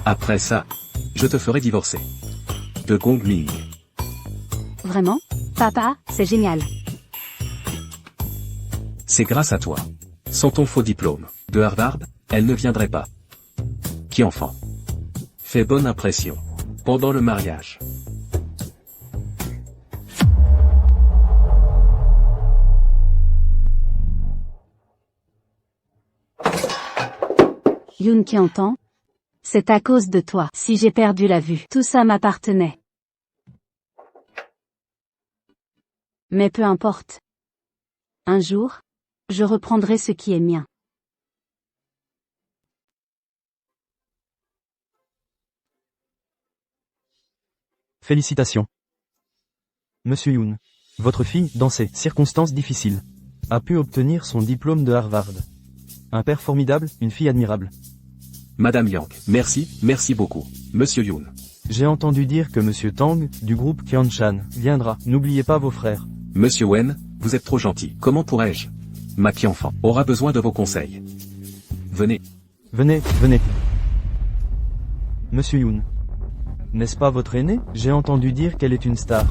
Après ça, je te ferai divorcer. de Gongming. Vraiment? Papa, c'est génial. C'est grâce à toi. Sans ton faux diplôme de Harvard, elle ne viendrait pas. Qui enfant fait bonne impression pendant le mariage. Yoon qui entend? C'est à cause de toi si j'ai perdu la vue. Tout ça m'appartenait. Mais peu importe. Un jour, je reprendrai ce qui est mien. Félicitations. Monsieur Yoon. Votre fille, dans ces circonstances difficiles, a pu obtenir son diplôme de Harvard. Un père formidable, une fille admirable. Madame Yang, merci beaucoup, Monsieur Yoon. J'ai entendu dire que Monsieur Tang, du groupe Kyonchan, viendra. N'oubliez pas vos frères. Monsieur Wen, vous êtes trop gentil. Comment pourrais-je? Ma Qui-enfant aura besoin de vos conseils. Venez. Venez. Monsieur Yoon. N'est-ce pas votre aînée? J'ai entendu dire qu'elle est une star.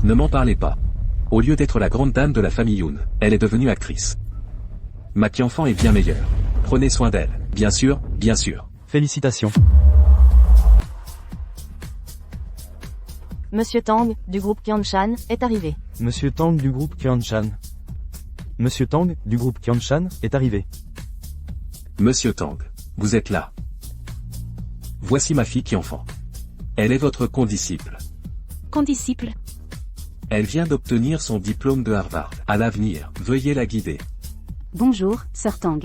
Ne m'en parlez pas. Au lieu d'être la grande dame de la famille Yoon, elle est devenue actrice. Ma Qui-enfant est bien meilleure. Prenez soin d'elle. Bien sûr. Félicitations. Monsieur Tang, du groupe Kyonchan, est arrivé. Monsieur Tang du groupe Kyonchan. Monsieur Tang, du groupe Kyonchan, est arrivé. Monsieur Tang, vous êtes là. Voici ma fille Qui-enfant. Elle est votre condisciple. Condisciple? Elle vient d'obtenir son diplôme de Harvard. À l'avenir, veuillez la guider. Bonjour, Sœur Tang.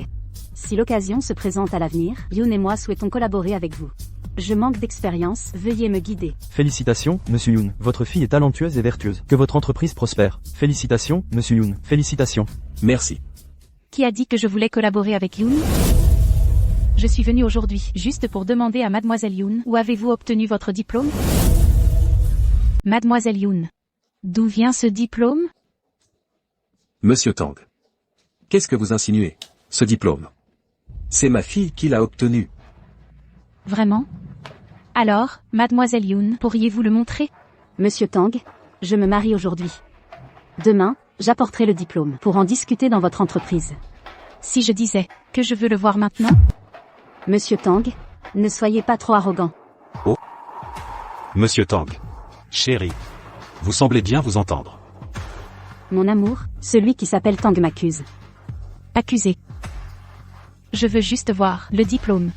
Si l'occasion se présente à l'avenir, Yoon et moi souhaitons collaborer avec vous. Je manque d'expérience, veuillez me guider. Félicitations, Monsieur Yoon. Votre fille est talentueuse et vertueuse. Que votre entreprise prospère. Félicitations, Monsieur Yoon. Félicitations. Merci. Qui a dit que je voulais collaborer avec Yoon? Je suis venue aujourd'hui, juste pour demander à Mademoiselle Yoon, où avez-vous obtenu votre diplôme? Mademoiselle Yoon. D'où vient ce diplôme? Monsieur Tang. Qu'est-ce que vous insinuez? Ce diplôme. C'est ma fille qui l'a obtenu. Vraiment? Alors, Mademoiselle Yoon, pourriez-vous le montrer? Monsieur Tang, je me marie aujourd'hui. Demain, j'apporterai le diplôme pour en discuter dans votre entreprise. Si je disais que je veux le voir maintenant? Monsieur Tang, ne soyez pas trop arrogant. Oh. Monsieur Tang. Chérie. Vous semblez bien vous entendre. Mon amour, celui qui s'appelle Tang m'accuse. Accusé. Je veux juste voir le diplôme.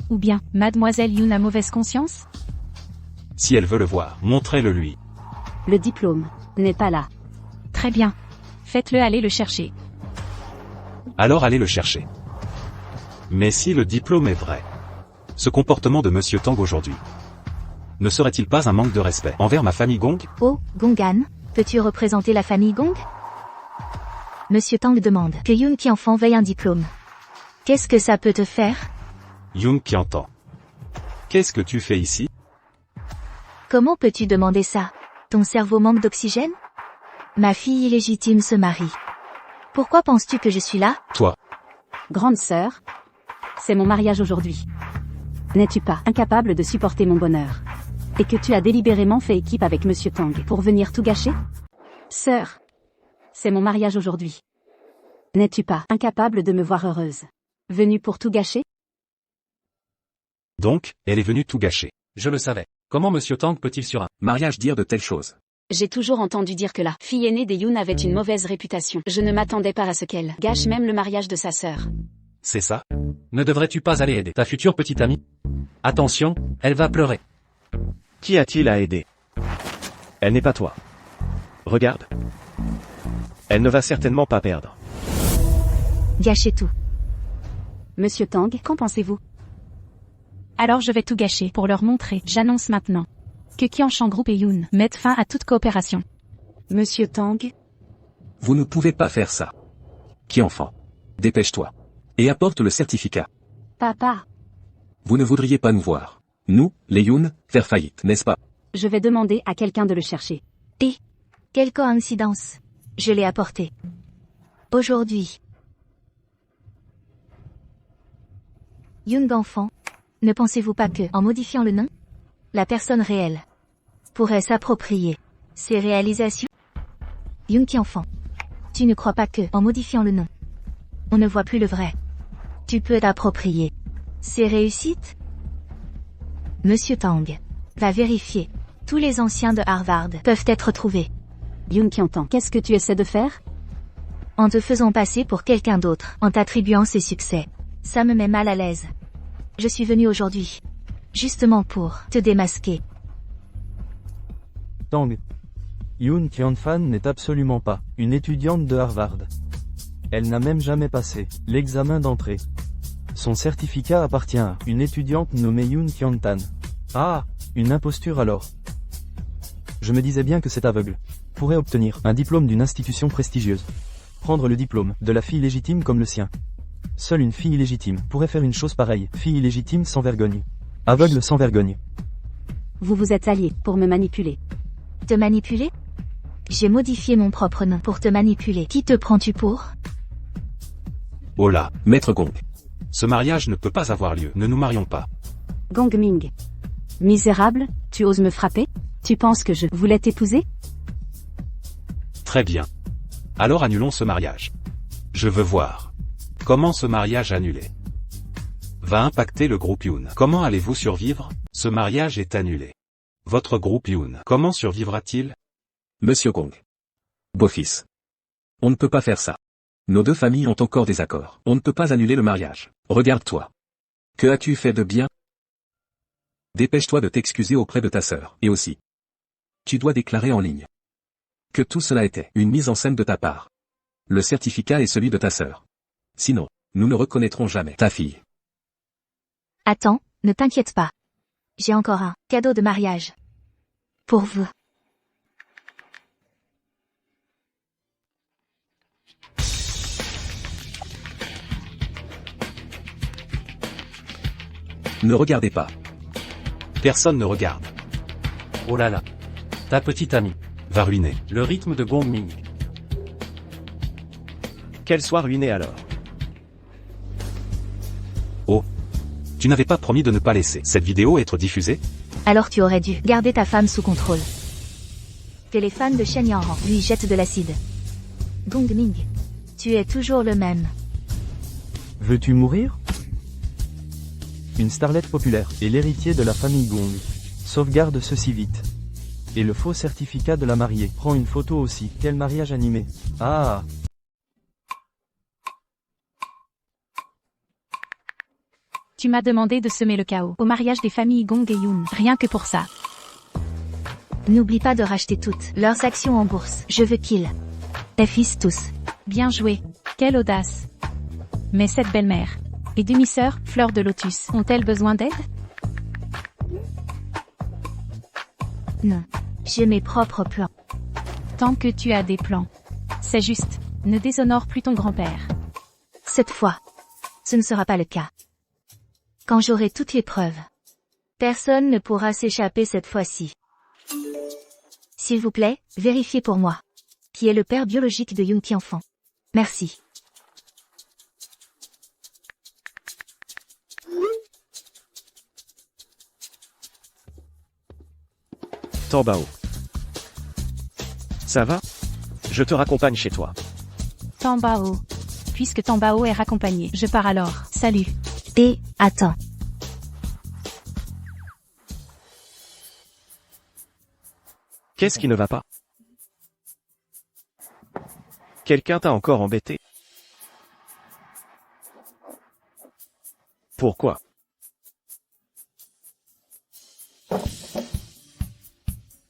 Ou bien, Mademoiselle Yoon a mauvaise conscience? Si elle veut le voir, montrez-le lui. Le diplôme n'est pas là. Très bien. Faites-le aller le chercher. Alors allez le chercher. Mais si le diplôme est vrai, ce comportement de Monsieur Tang aujourd'hui, ne serait-il pas un manque de respect envers ma famille Gong? Oh, Gongan, peux-tu représenter la famille Gong? Monsieur Tang demande que Yoon Qui-enfant veuille un diplôme. Qu'est-ce que ça peut te faire? Yoon Qui-entend. Qu'est-ce que tu fais ici? Comment peux-tu demander ça? Ton cerveau manque d'oxygène? Ma fille illégitime se marie. Pourquoi penses-tu que je suis là? Toi. Grande sœur, c'est mon mariage aujourd'hui. N'es-tu pas incapable de supporter mon bonheur? Et que tu as délibérément fait équipe avec Monsieur Tang pour venir tout gâcher? Sœur, c'est mon mariage aujourd'hui. N'es-tu pas incapable de me voir heureuse? Venue pour tout gâcher? Donc, elle est venue tout gâcher. Je le savais. Comment Monsieur Tang peut-il sur un mariage dire de telles choses? J'ai toujours entendu dire que la fille aînée des Yoon avait une mauvaise réputation. Je ne m'attendais pas à ce qu'elle gâche même le mariage de sa sœur. C'est ça? Ne devrais-tu pas aller aider ta future petite amie? Attention, elle va pleurer. Qui a-t-il à aider? Elle n'est pas toi. Regarde. Elle ne va certainement pas perdre. Gâchez tout. Monsieur Tang, qu'en pensez-vous? Alors je vais tout gâcher pour leur montrer. J'annonce maintenant que Kyonchan Group et Yoon mettent fin à toute coopération. Monsieur Tang? Vous ne pouvez pas faire ça. Qui-enfant. Dépêche-toi. Et apporte le certificat. Papa. Vous ne voudriez pas nous voir. Nous, les Yoon, faire faillite, n'est-ce pas? Je vais demander à quelqu'un de le chercher. Et, quelle coïncidence. Je l'ai apporté. Aujourd'hui. Yoon enfant, ne pensez-vous pas que, en modifiant le nom, la personne réelle pourrait s'approprier ses réalisations. Yoon Ki-enfant. Tu ne crois pas que, en modifiant le nom, on ne voit plus le vrai. Tu peux t'approprier ses réussites? Monsieur Tang va vérifier. Tous les anciens de Harvard peuvent être trouvés. Yoon Ki-entend. Qu'est-ce que tu essaies de faire? En te faisant passer pour quelqu'un d'autre, en t'attribuant ses succès. Ça me met mal à l'aise. Je suis venu aujourd'hui. Justement pour te démasquer. Tang. Yoon Ki-fan n'est absolument pas une étudiante de Harvard. Elle n'a même jamais passé l'examen d'entrée. Son certificat appartient à une étudiante nommée Yoon Ki-tan. Ah, une imposture alors. Je me disais bien que cet aveugle pourrait obtenir un diplôme d'une institution prestigieuse. Prendre le diplôme de la fille légitime comme le sien. Seule une fille illégitime pourrait faire une chose pareille. Fille illégitime sans vergogne. Aveugle sans vergogne. Vous vous êtes alliés pour me manipuler. Te manipuler? J'ai modifié mon propre nom pour te manipuler. Qui te prends-tu pour? Oh là, Maître Gong. ce mariage ne peut pas avoir lieu, ne nous marions pas. Gong Ming. Misérable, tu oses me frapper? Tu penses que je voulais t'épouser? Très bien. Alors annulons ce mariage. Je veux voir comment ce mariage annulé va impacter le groupe Yoon. Comment allez-vous survivre? Ce mariage est annulé. Votre groupe Yoon, comment survivra-t-il? Monsieur Gong. Beau-fils. On ne peut pas faire ça. Nos deux familles ont encore des accords. On ne peut pas annuler le mariage. Regarde-toi. Que as-tu fait de bien? Dépêche-toi de t'excuser auprès de ta sœur. Et aussi, tu dois déclarer en ligne que tout cela était une mise en scène de ta part. Le certificat est celui de ta sœur. Sinon, nous ne reconnaîtrons jamais ta fille. Attends, ne t'inquiète pas. J'ai encore un cadeau de mariage. Pour vous. Ne regardez pas. Personne ne regarde. Oh là là. Ta petite amie. Va ruiner. Le rythme de Gong Ming. Qu'elle soit ruinée alors. Oh. Tu n'avais pas promis de ne pas laisser cette vidéo être diffusée? Alors tu aurais dû garder ta femme sous contrôle. Que les fans de Shen Yanran lui jettent de l'acide. Gong Ming. Tu es toujours le même. Veux-tu mourir? Une starlette populaire et l'héritier de la famille Gong. Sauvegarde ceci vite. Et le faux certificat de la mariée. Prends une photo aussi. Quel mariage animé. Ah. Tu m'as demandé de semer le chaos au mariage des familles Gong et Yoon, rien que pour ça. N'oublie pas de racheter toutes leurs actions en bourse. Je veux qu'ils défissent tous. Bien joué. Quelle audace. Mais cette belle-mère et demi-sœur, Fleur de Lotus, ont-elles besoin d'aide? Non. J'ai mes propres plans. Tant que tu as des plans. C'est juste. Ne déshonore plus ton grand-père. Cette fois, ce ne sera pas le cas. Quand j'aurai toutes les preuves, personne ne pourra s'échapper cette fois-ci. S'il vous plaît, vérifiez pour moi. Qui est le père biologique de Yoon Ki-enfant. Merci. Tambao. Ça va? Je te raccompagne chez toi. Tambao. Puisque Tambao est raccompagné, je pars alors. Salut. Et, attends. Qu'est-ce qui ne va pas? Quelqu'un t'a encore embêté? Pourquoi?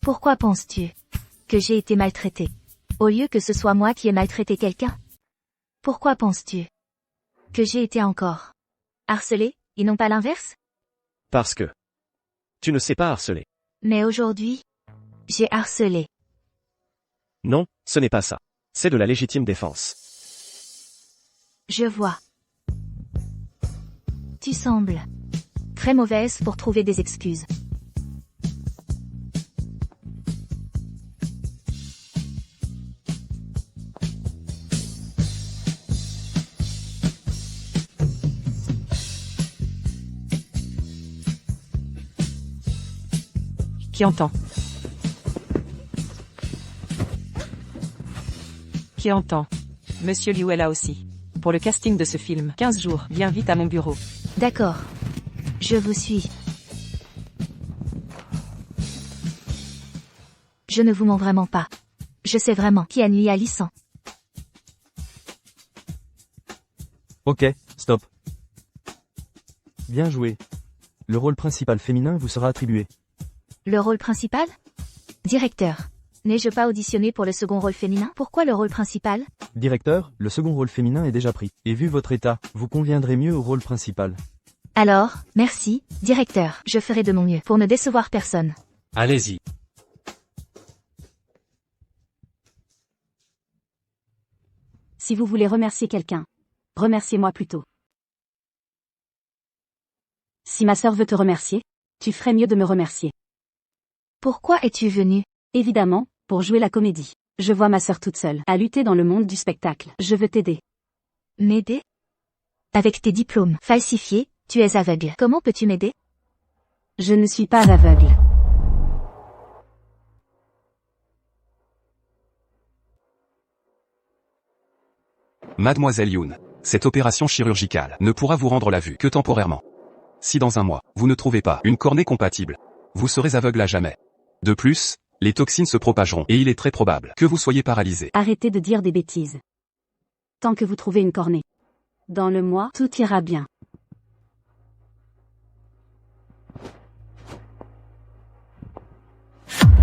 Pourquoi penses-tu que j'ai été maltraité, au lieu que ce soit moi qui ai maltraité quelqu'un? Pourquoi penses-tu que j'ai été encore harcelé, et non pas l'inverse? Parce que tu ne sais pas harceler. Mais aujourd'hui, j'ai harcelé. Non, ce n'est pas ça. C'est de la légitime défense. Je vois. Tu sembles très mauvaise pour trouver des excuses. Qui entend? Qui entend? Monsieur Liu est là aussi. Pour le casting de ce film, 15 jours, viens vite à mon bureau. D'accord. Je vous suis. Je ne vous mens vraiment pas. Je sais vraiment qui Anne Lee Alicent. Ok, stop. Bien joué. Le rôle principal féminin vous sera attribué. Le rôle principal? Directeur. N'ai-je pas auditionné pour le second rôle féminin? Pourquoi le rôle principal? Directeur, le second rôle féminin est déjà pris. Et vu votre état, vous conviendrez mieux au rôle principal. Alors, merci, directeur. Je ferai de mon mieux pour ne décevoir personne. Allez-y. Si vous voulez remercier quelqu'un, remerciez-moi plutôt. Si ma sœur veut te remercier, tu ferais mieux de me remercier. Pourquoi es-tu venu? Évidemment, pour jouer la comédie. Je vois ma sœur toute seule, à lutter dans le monde du spectacle. Je veux t'aider. M'aider? Avec tes diplômes falsifiés, tu es aveugle. Comment peux-tu m'aider? Je ne suis pas aveugle. Mademoiselle Yoon, cette opération chirurgicale ne pourra vous rendre la vue que temporairement. Si dans un mois, vous ne trouvez pas une cornée compatible, vous serez aveugle à jamais. De plus, les toxines se propageront et il est très probable que vous soyez paralysé. Arrêtez de dire des bêtises. Tant que vous trouvez une cornée. Dans le mois, tout ira bien.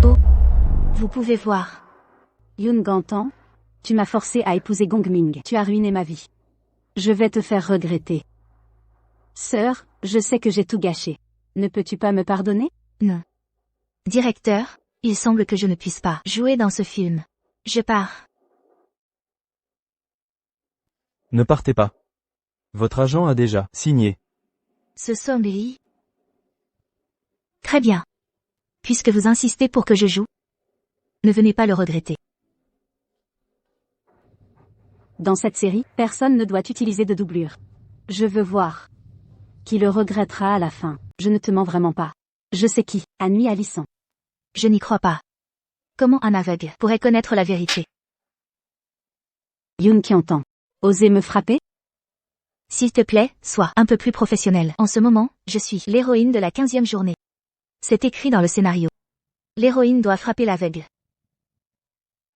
Oh. Vous pouvez voir. Yoon Gantan, tu m'as forcé à épouser Gong Ming. Tu as ruiné ma vie. Je vais te faire regretter. Sœur, je sais que j'ai tout gâché. Ne peux-tu pas me pardonner? Non. Directeur, il semble que je ne puisse pas jouer dans ce film. Je pars. Ne partez pas. Votre agent a déjà signé. Ce sont lui. Très bien. Puisque vous insistez pour que je joue, ne venez pas le regretter. Dans cette série, personne ne doit utiliser de doublure. Je veux voir. Qui le regrettera à la fin. Je ne te mens vraiment pas. Je sais qui, Anne Lee Alicent. Je n'y crois pas. Comment un aveugle pourrait connaître la vérité? Yoon qui entend. Osez me frapper? S'il te plaît, sois un peu plus professionnel. En ce moment, je suis l'héroïne de la 15e journée. C'est écrit dans le scénario. L'héroïne doit frapper l'aveugle.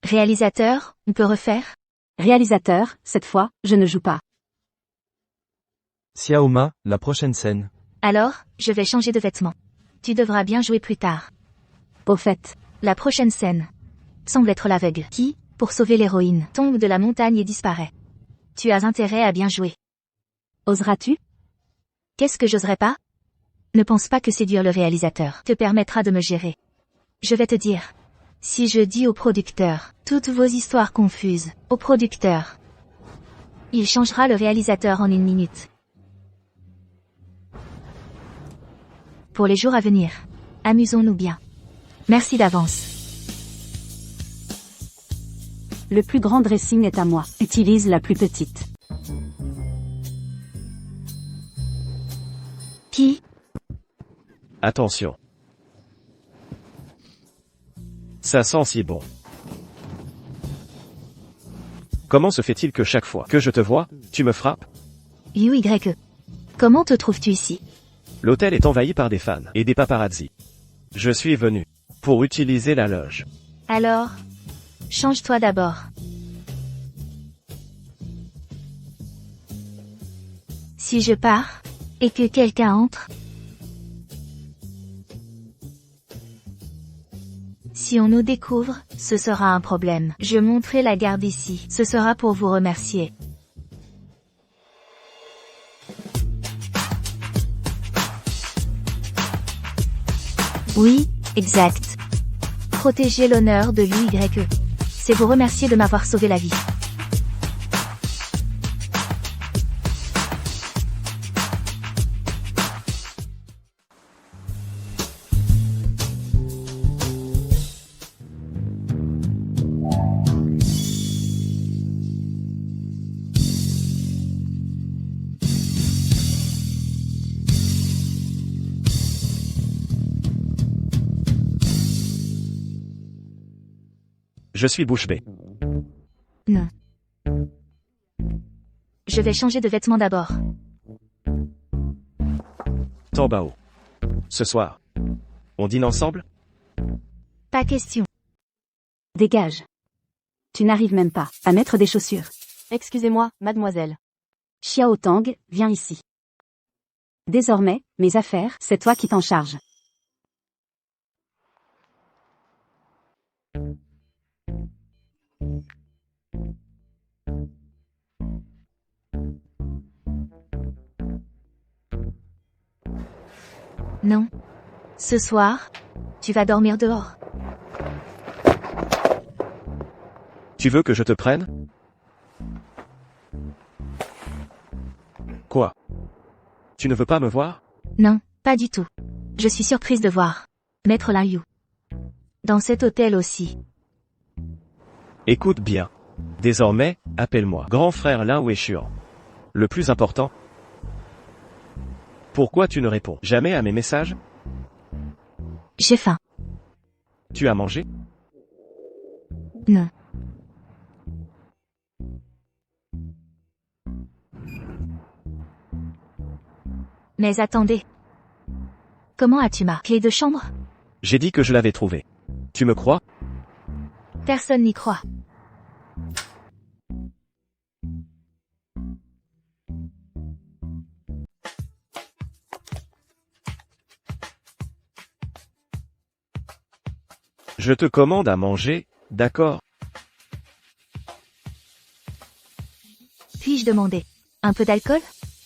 Réalisateur, on peut refaire? Réalisateur, cette fois, je ne joue pas. Xiaoma, la prochaine scène. Alors, je vais changer de vêtements. Tu devras bien jouer plus tard. Au fait. La prochaine scène semble être l'aveugle qui, pour sauver l'héroïne, tombe de la montagne et disparaît. Tu as intérêt à bien jouer. Oseras-tu? Qu'est-ce que j'oserais pas? Ne pense pas que séduire le réalisateur te permettra de me gérer. Je vais te dire. Si je dis au producteur, toutes vos histoires confuses, au producteur, il changera le réalisateur en 1 minute. Pour les jours à venir, amusons-nous bien. Merci d'avance. Le plus grand dressing est à moi. Utilise la plus petite. Qui? Attention. Ça sent si bon. Comment se fait-il que chaque fois que je te vois, tu me frappes? YE. Comment te trouves-tu ici? L'hôtel est envahi par des fans et des paparazzi. Je suis venu pour utiliser la loge. Alors, change-toi d'abord. Si je pars, et que quelqu'un entre, si on nous découvre, ce sera un problème. Je monterai la garde ici. Ce sera pour vous remercier. Oui, exact. Protéger l'honneur de l'YE. C'est vous remercier de m'avoir sauvé la vie. Je suis bouche bée. Non. Je vais changer de vêtements d'abord. Tambao. Ce soir. On dîne ensemble? Pas question. Dégage. Tu n'arrives même pas à mettre des chaussures. Excusez-moi, mademoiselle. Xiao Tang, viens ici. Désormais, mes affaires, c'est toi qui t'en charges. Non. Ce soir, tu vas dormir dehors. Tu veux que je te prenne? Quoi? Tu ne veux pas me voir? Non, pas du tout. Je suis surprise de voir Maître Lin Yu dans cet hôtel aussi. Écoute bien. Désormais, appelle-moi grand frère Lin Weishuan. Le plus important. Pourquoi tu ne réponds jamais à mes messages? J'ai faim. Tu as mangé? Non. Mais attendez. Comment as-tu ma clé de chambre? J'ai dit que je l'avais trouvée. Tu me crois? Personne n'y croit. Je te commande à manger, d'accord? Puis-je demander un peu d'alcool?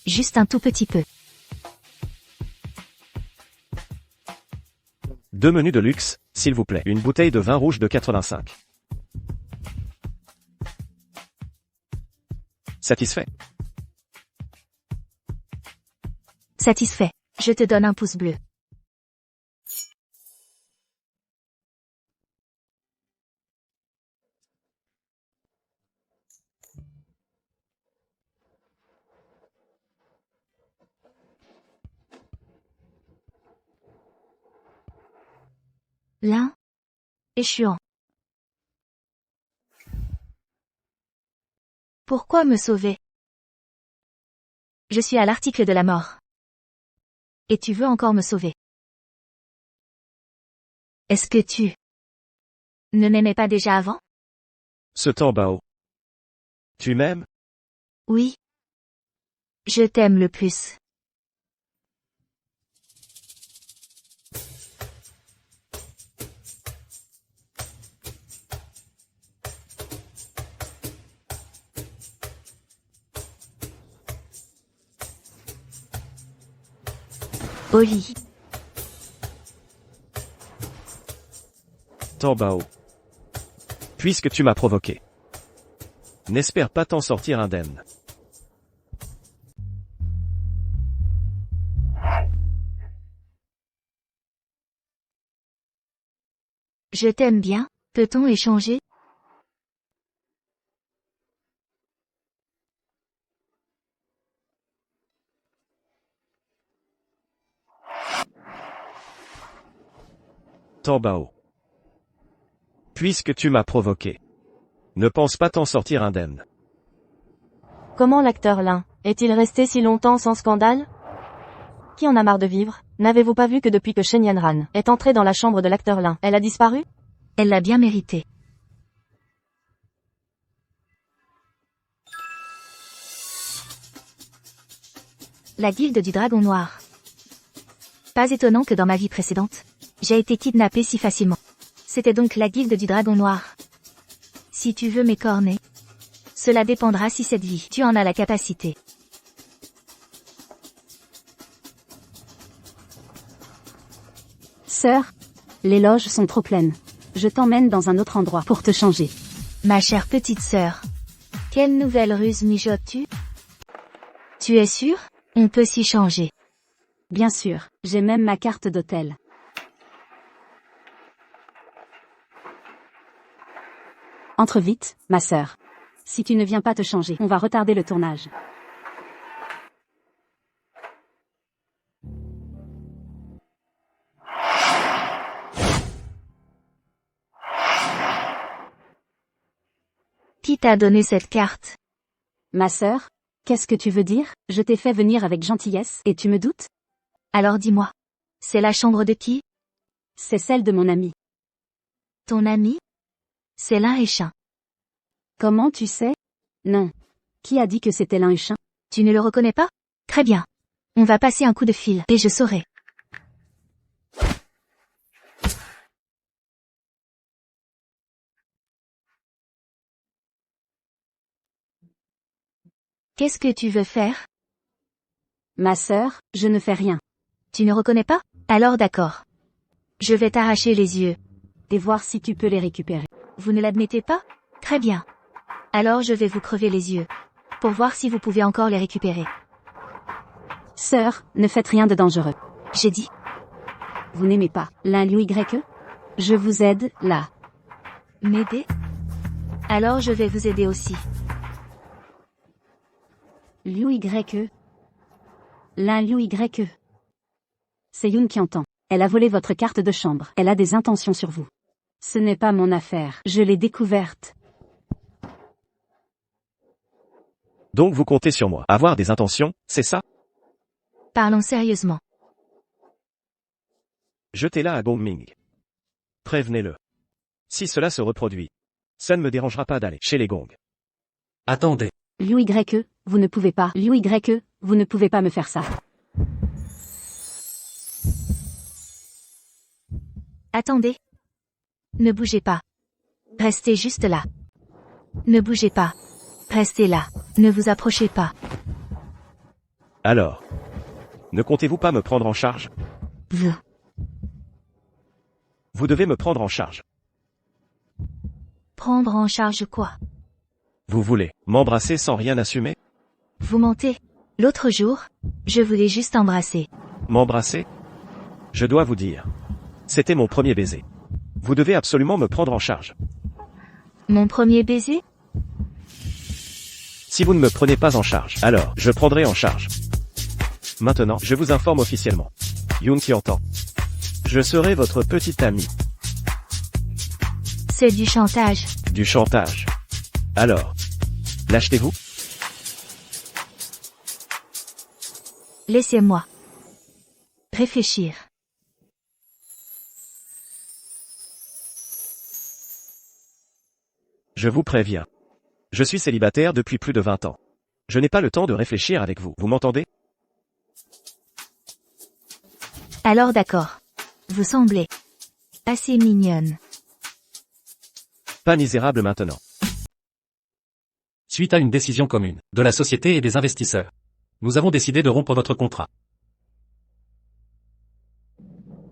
Juste un tout petit peu. 2 menus de luxe, s'il vous plaît. Une bouteille de vin rouge de 85. Satisfait? Satisfait. Je te donne un pouce bleu. Lin Weishuan. Pourquoi me sauver? Je suis à l'article de la mort. Et tu veux encore me sauver? Est-ce que tu ne m'aimais pas déjà avant? Ce Tambao. Tu m'aimes? Oui. Je t'aime le plus. Au lit. Tambao. Puisque tu m'as provoqué. N'espère pas t'en sortir indemne. Je t'aime bien, peut-on échanger? Tambao. Puisque tu m'as provoqué. Ne pense pas t'en sortir indemne. Comment l'acteur Lin est-il resté si longtemps sans scandale? Qui en a marre de vivre? N'avez-vous pas vu que depuis que Shen Yanran est entrée dans la chambre de l'acteur Lin, elle a disparu? Elle l'a bien mérité. La guilde du dragon noir. Pas étonnant que dans ma vie précédente, j'ai été kidnappée si facilement. C'était donc la guilde du dragon noir. Si tu veux m'écorner, cela dépendra si cette vie, tu en as la capacité. Sœur, les loges sont trop pleines. Je t'emmène dans un autre endroit pour te changer. Ma chère petite sœur. Quelle nouvelle ruse mijotes-tu? Tu es sûre? On peut s'y changer. Bien sûr, j'ai même ma carte d'hôtel. Entre vite, ma sœur. Si tu ne viens pas te changer, on va retarder le tournage. Qui t'a donné cette carte? Ma sœur, Qu'est-ce que tu veux dire? Je t'ai fait venir avec gentillesse, et tu me doutes? Alors dis-moi. C'est la chambre de qui? C'est celle de mon ami. Ton ami? C'est Lin et Chin. Comment tu sais? Non. Qui a dit que c'était Lin et Chin? Tu ne le reconnais pas? Très bien. On va passer un coup de fil, et je saurai. Qu'est-ce que tu veux faire? Ma sœur, je ne fais rien. Tu ne reconnais pas? Alors d'accord. Je vais t'arracher les yeux. Et voir si tu peux les récupérer. Vous ne l'admettez pas? Très bien. Alors je vais vous crever les yeux. Pour voir si vous pouvez encore les récupérer. Sœur, ne faites rien de dangereux. J'ai dit. Vous n'aimez pas Lin Liu Y? Je vous aide, là. M'aider? Alors je vais vous aider aussi. Liu Y. Lin Liu Y. C'est Yoon qui entend. Elle a volé votre carte de chambre. Elle a des intentions sur vous. Ce n'est pas mon affaire. Je l'ai découverte. Donc vous comptez sur moi. Avoir des intentions, c'est ça? Parlons sérieusement. Jetez-la à Gongming. Prévenez-le. Si cela se reproduit, ça ne me dérangera pas d'aller chez les Gong. Attendez. Liu Y, vous ne pouvez pas. Liu Y, vous ne pouvez pas me faire ça. Attendez. Ne bougez pas. Restez juste là. Ne bougez pas. Restez là. Ne vous approchez pas. Alors, ne comptez-vous pas me prendre en charge? Vous devez me prendre en charge. Prendre en charge quoi? Vous voulez m'embrasser sans rien assumer? Vous mentez. L'autre jour, je voulais juste embrasser. M'embrasser? Je dois vous dire. C'était mon premier baiser. Vous devez absolument me prendre en charge. Mon premier baiser? Si vous ne me prenez pas en charge, alors je prendrai en charge. Maintenant, je vous informe officiellement. Yoon qui entend. Je serai votre petite amie. C'est du chantage. Du chantage. Alors, l'achetez-vous? Laissez-moi réfléchir. Je vous préviens. Je suis célibataire depuis plus de 20 ans. Je n'ai pas le temps de réfléchir avec vous, vous m'entendez? Alors d'accord. Vous semblez assez mignonne. Pas misérable maintenant. Suite à une décision commune, de la société et des investisseurs, nous avons décidé de rompre votre contrat.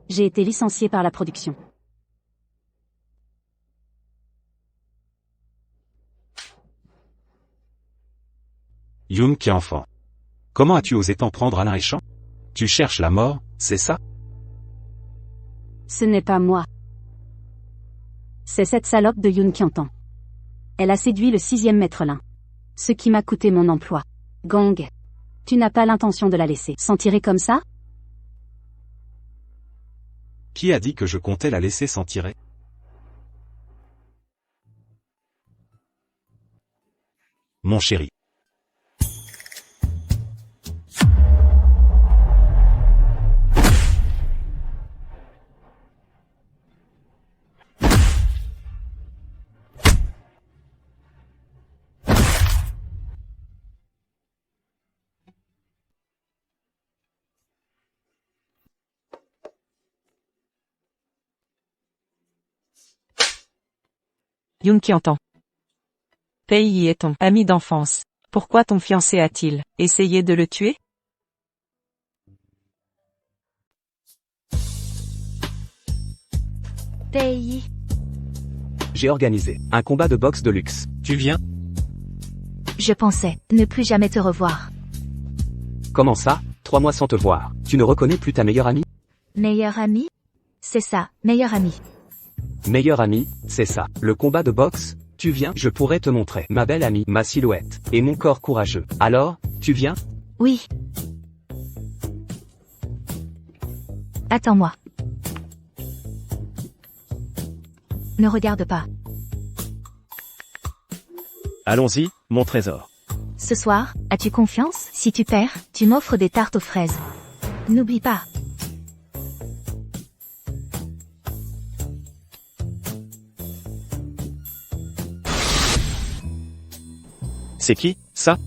J'ai été licencié par la production. Yoon qui enfant. Comment as-tu osé t'en prendre à Lin et Chan? Tu cherches la mort, c'est ça? Ce n'est pas moi. C'est cette salope de Yoon qui entend. Elle a séduit le 6e maître Lin. Ce qui m'a coûté mon emploi. Gong. Tu n'as pas l'intention de la laisser s'en tirer comme ça? Qui a dit que je comptais la laisser s'en tirer? Mon chéri. Yoon qui entend. Pei est ton ami d'enfance. Pourquoi ton fiancé a-t-il essayé de le tuer? Pei. J'ai organisé un combat de boxe de luxe. Tu viens? Je pensais ne plus jamais te revoir. Comment ça, 3 mois sans te voir? Tu ne reconnais plus ta meilleure amie? Meilleur ami? C'est ça, meilleur ami. Meilleure amie, c'est ça. Le combat de boxe? Tu viens? Je pourrais te montrer ma belle amie, ma silhouette, et mon corps courageux. Alors, tu viens? Oui. Attends-moi. Ne regarde pas. Allons-y, mon trésor. Ce soir, as-tu confiance? Si tu perds, tu m'offres des tartes aux fraises. N'oublie pas. C'est qui, ça?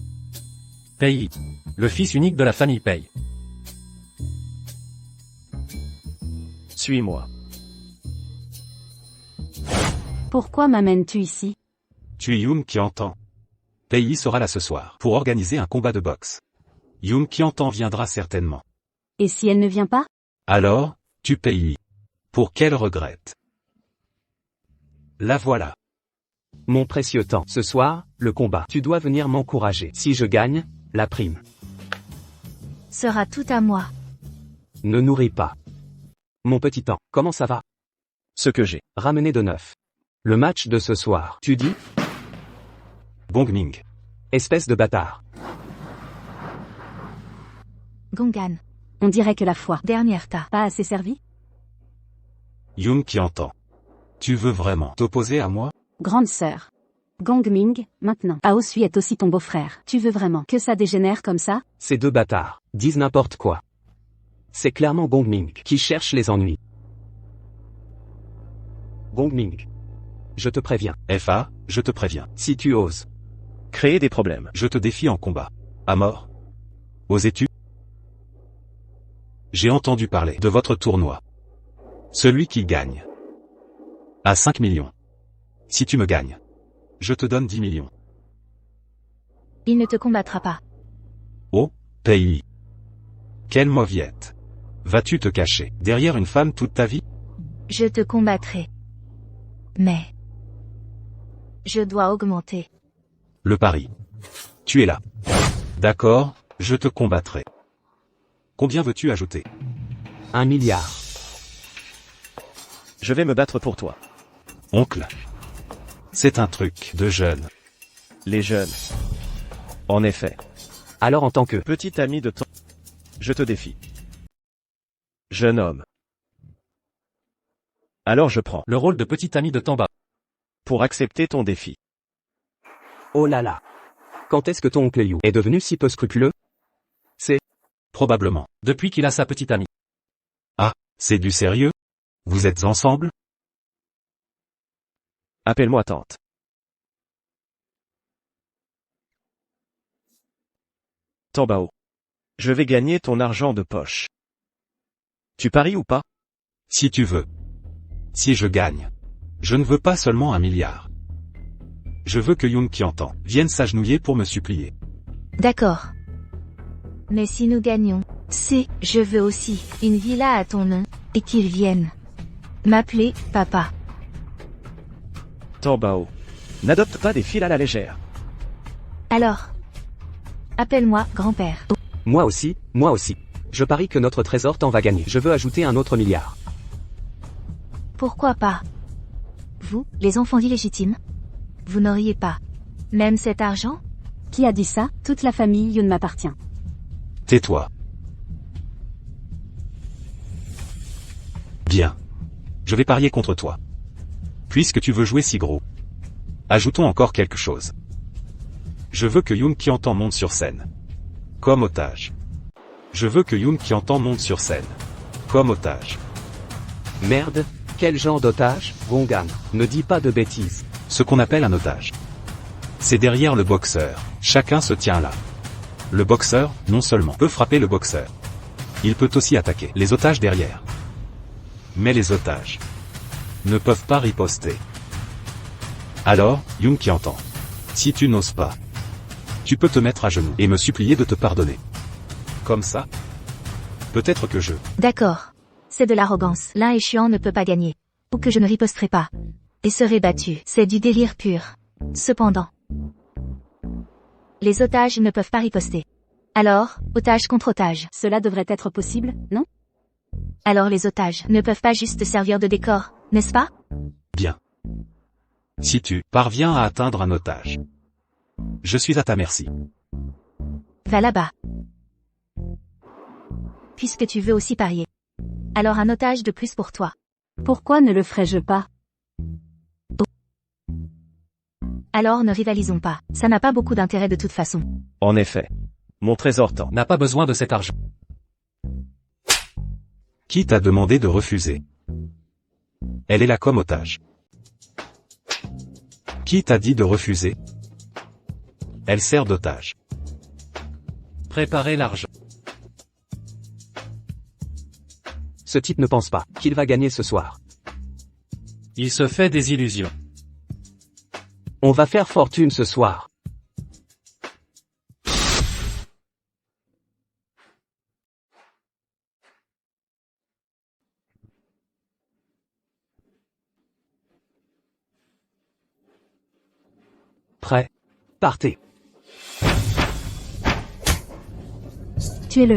Pei. Le fils unique de la famille Pei. Suis-moi. Pourquoi m'amènes-tu ici? Tu es Yoon qui entend. Pei sera là ce soir pour organiser un combat de boxe. Yoon qui entend viendra certainement. Et si elle ne vient pas? Alors, tu Pei. Pour qu'elle regrette. La voilà. Mon précieux temps. Ce soir, le combat. Tu dois venir m'encourager. Si je gagne, la prime. Sera tout à moi. Ne nourris pas. Mon petit temps, comment ça va? Ce que j'ai. Ramené de neuf. Le match de ce soir. Tu dis? Gongming. Espèce de bâtard. Gongan. On dirait que la fois Dernière ta. pas assez servi? Yoon qui entend. Tu veux vraiment t'opposer à moi? Grande sœur. Gongming, maintenant. Aosui est aussi ton beau-frère. Tu veux vraiment que ça dégénère comme ça? Ces deux bâtards disent n'importe quoi. C'est clairement Gongming qui cherche les ennuis. Gongming. Je te préviens. FA, je te préviens. Si tu oses créer des problèmes, je te défie en combat. À mort. Osais-tu? J'ai entendu parler de votre tournoi. Celui qui gagne. À 5 millions. Si tu me gagnes, je te donne 10 millions. Il ne te combattra pas. Oh, Pei. Quelle mauviette. Vas-tu te cacher derrière une femme toute ta vie? Je te combattrai. Mais je dois augmenter. Le pari. Tu es là. D'accord, je te combattrai. Combien veux-tu ajouter? 1 milliard. Je vais me battre pour toi. Oncle. C'est un truc de jeune. Les jeunes. En effet. Alors en tant que Petit ami de ton... Je te défie. Jeune homme. Alors je prends. Le rôle de petit ami de Tamba. Pour accepter ton défi. Oh là là. Quand est-ce que ton oncle Yu est devenu si peu scrupuleux? C'est Probablement. Depuis qu'il a sa petite amie. Ah, c'est du sérieux? Vous êtes ensemble? Appelle-moi tante. Tambao. Je vais gagner ton argent de poche. Tu paries ou pas? Si tu veux. Si je gagne. Je ne veux pas seulement 1 milliard. Je veux que Yoon qui entend vienne s'agenouiller pour me supplier. D'accord. Mais si nous gagnons, je veux aussi une villa à ton nom, et qu'il vienne m'appeler papa. Tambao. N'adopte pas des fils à la légère. Alors, appelle-moi grand-père. moi aussi. Je parie que notre trésor t'en va gagner. Je veux ajouter un autre milliard. Pourquoi pas? Vous, les enfants illégitimes, vous n'auriez pas même cet argent? Qui a dit ça? Toute la famille Yoon m'appartient. Tais-toi. Bien. Je vais parier contre toi. Puisque tu veux jouer si gros. Ajoutons encore quelque chose. Je veux que Yoon qui entend monte sur scène. Comme otage. Je veux que Yoon qui entend monte sur scène. Comme otage. Merde, quel genre d'otage? Gongan, ne dis pas de bêtises. Ce qu'on appelle un otage. C'est derrière le boxeur. Chacun se tient là. Le boxeur, non seulement peut frapper le boxeur. Il peut aussi attaquer les otages derrière. Mais les otages ne peuvent pas riposter. Alors, Yoon qui entend. Si tu n'oses pas, tu peux te mettre à genoux et me supplier de te pardonner. Comme ça, peut-être que je... D'accord. C'est de l'arrogance. L'un échéant ne peut pas gagner. Ou que je ne riposterai pas. Et serai battu. C'est du délire pur. Cependant, les otages ne peuvent pas riposter. Alors, otage contre otage. Cela devrait être possible, non? Alors les otages ne peuvent pas juste servir de décor, n'est-ce pas? Bien. Si tu parviens à atteindre un otage, je suis à ta merci. Va là-bas. Puisque tu veux aussi parier. Alors un otage de plus pour toi. Pourquoi ne le ferais-je pas? Alors ne rivalisons pas, ça n'a pas beaucoup d'intérêt de toute façon. En effet. Mon trésor temps n'a pas besoin de cet argent. Qui t'a demandé de refuser? Elle est là comme otage. Qui t'a dit de refuser? Elle sert d'otage. Préparez l'argent. Ce type ne pense pas qu'il va gagner ce soir. Il se fait des illusions. On va faire fortune ce soir. Prêt? Partez. Tuez-le.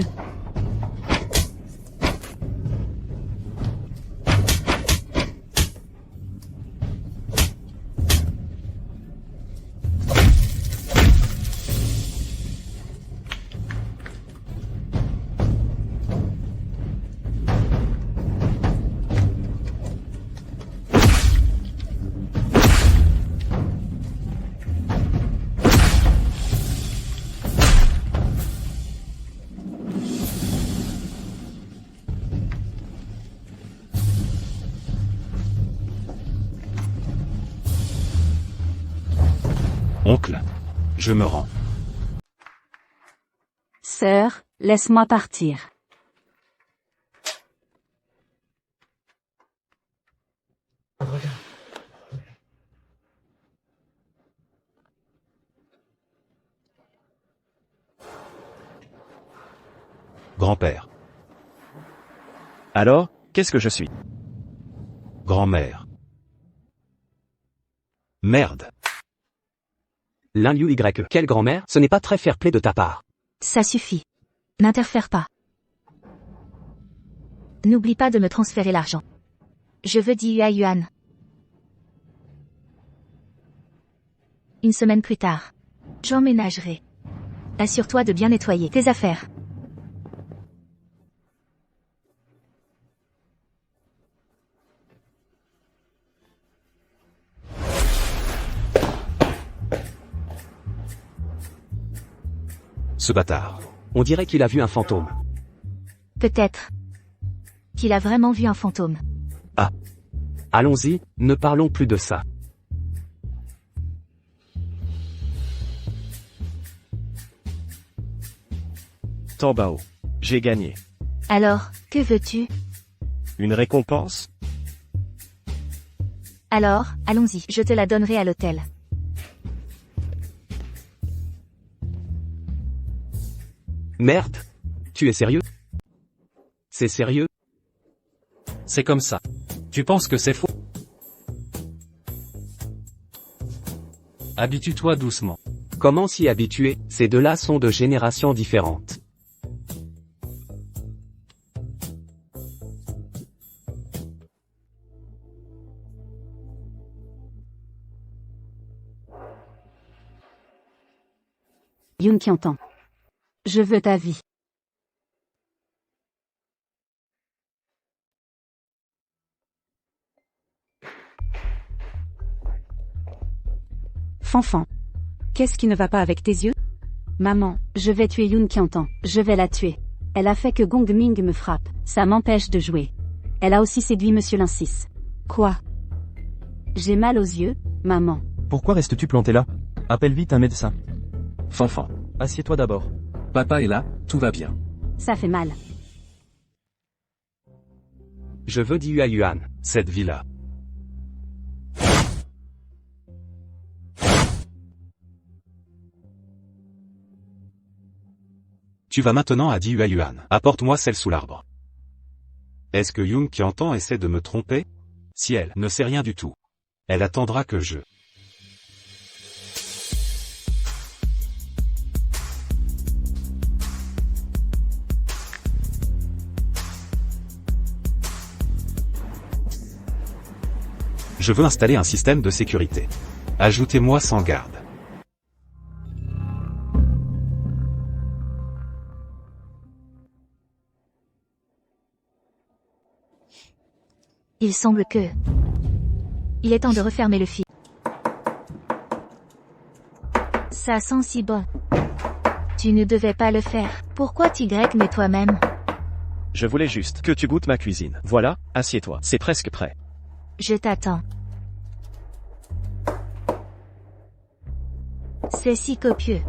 Oncle. Je me rends. Sœur, laisse-moi partir. Grand-père. Alors, qu'est-ce que je suis? Grand-mère. Merde. L'un Liu Y. Quelle grand-mère? Ce n'est pas très fair-play de ta part. Ça suffit. N'interfère pas. N'oublie pas de me transférer l'argent. Je veux 10 yuan. Une semaine plus tard. J'emménagerai. Assure-toi de bien nettoyer tes affaires. Ce bâtard. On dirait qu'il a vu un fantôme. Peut-être qu'il a vraiment vu un fantôme. Ah. Allons-y, ne parlons plus de ça. Tambao. J'ai gagné. Alors, que veux-tu? Une récompense? Alors, allons-y, je te la donnerai à l'hôtel. Merde. Tu es sérieux? C'est sérieux? C'est comme ça. Tu penses que c'est faux? Habitue-toi doucement. Comment s'y habituer? Ces deux-là sont de générations différentes. Yoon qui entend. Je veux ta vie. Fanfan. Qu'est-ce qui ne va pas avec tes yeux? Maman, je vais tuer Yoon qui entend. Je vais la tuer. Elle a fait que Gong Ming me frappe. Ça m'empêche de jouer. Elle a aussi séduit Monsieur Lin6. Quoi? J'ai mal aux yeux, maman. Pourquoi restes-tu planté là? Appelle vite un médecin. Fanfan. Assieds-toi d'abord. Papa est là, tout va bien. Ça fait mal. Je veux 10 yuan. Cette vie-là. Tu vas maintenant à 10 yuan. Apporte-moi celle sous l'arbre. Est-ce que Yoon qui entend essaie de me tromper? Si elle ne sait rien du tout, elle attendra que je... Je veux installer un système de sécurité. Ajoutez-moi sans garde. Il semble que... Il est temps de refermer le fil. Ça sent si bon. Tu ne devais pas le faire. Pourquoi mais toi-même? Je voulais juste que tu goûtes ma cuisine. Voilà, assieds-toi, c'est presque prêt. Je t'attends. C'est si copieux.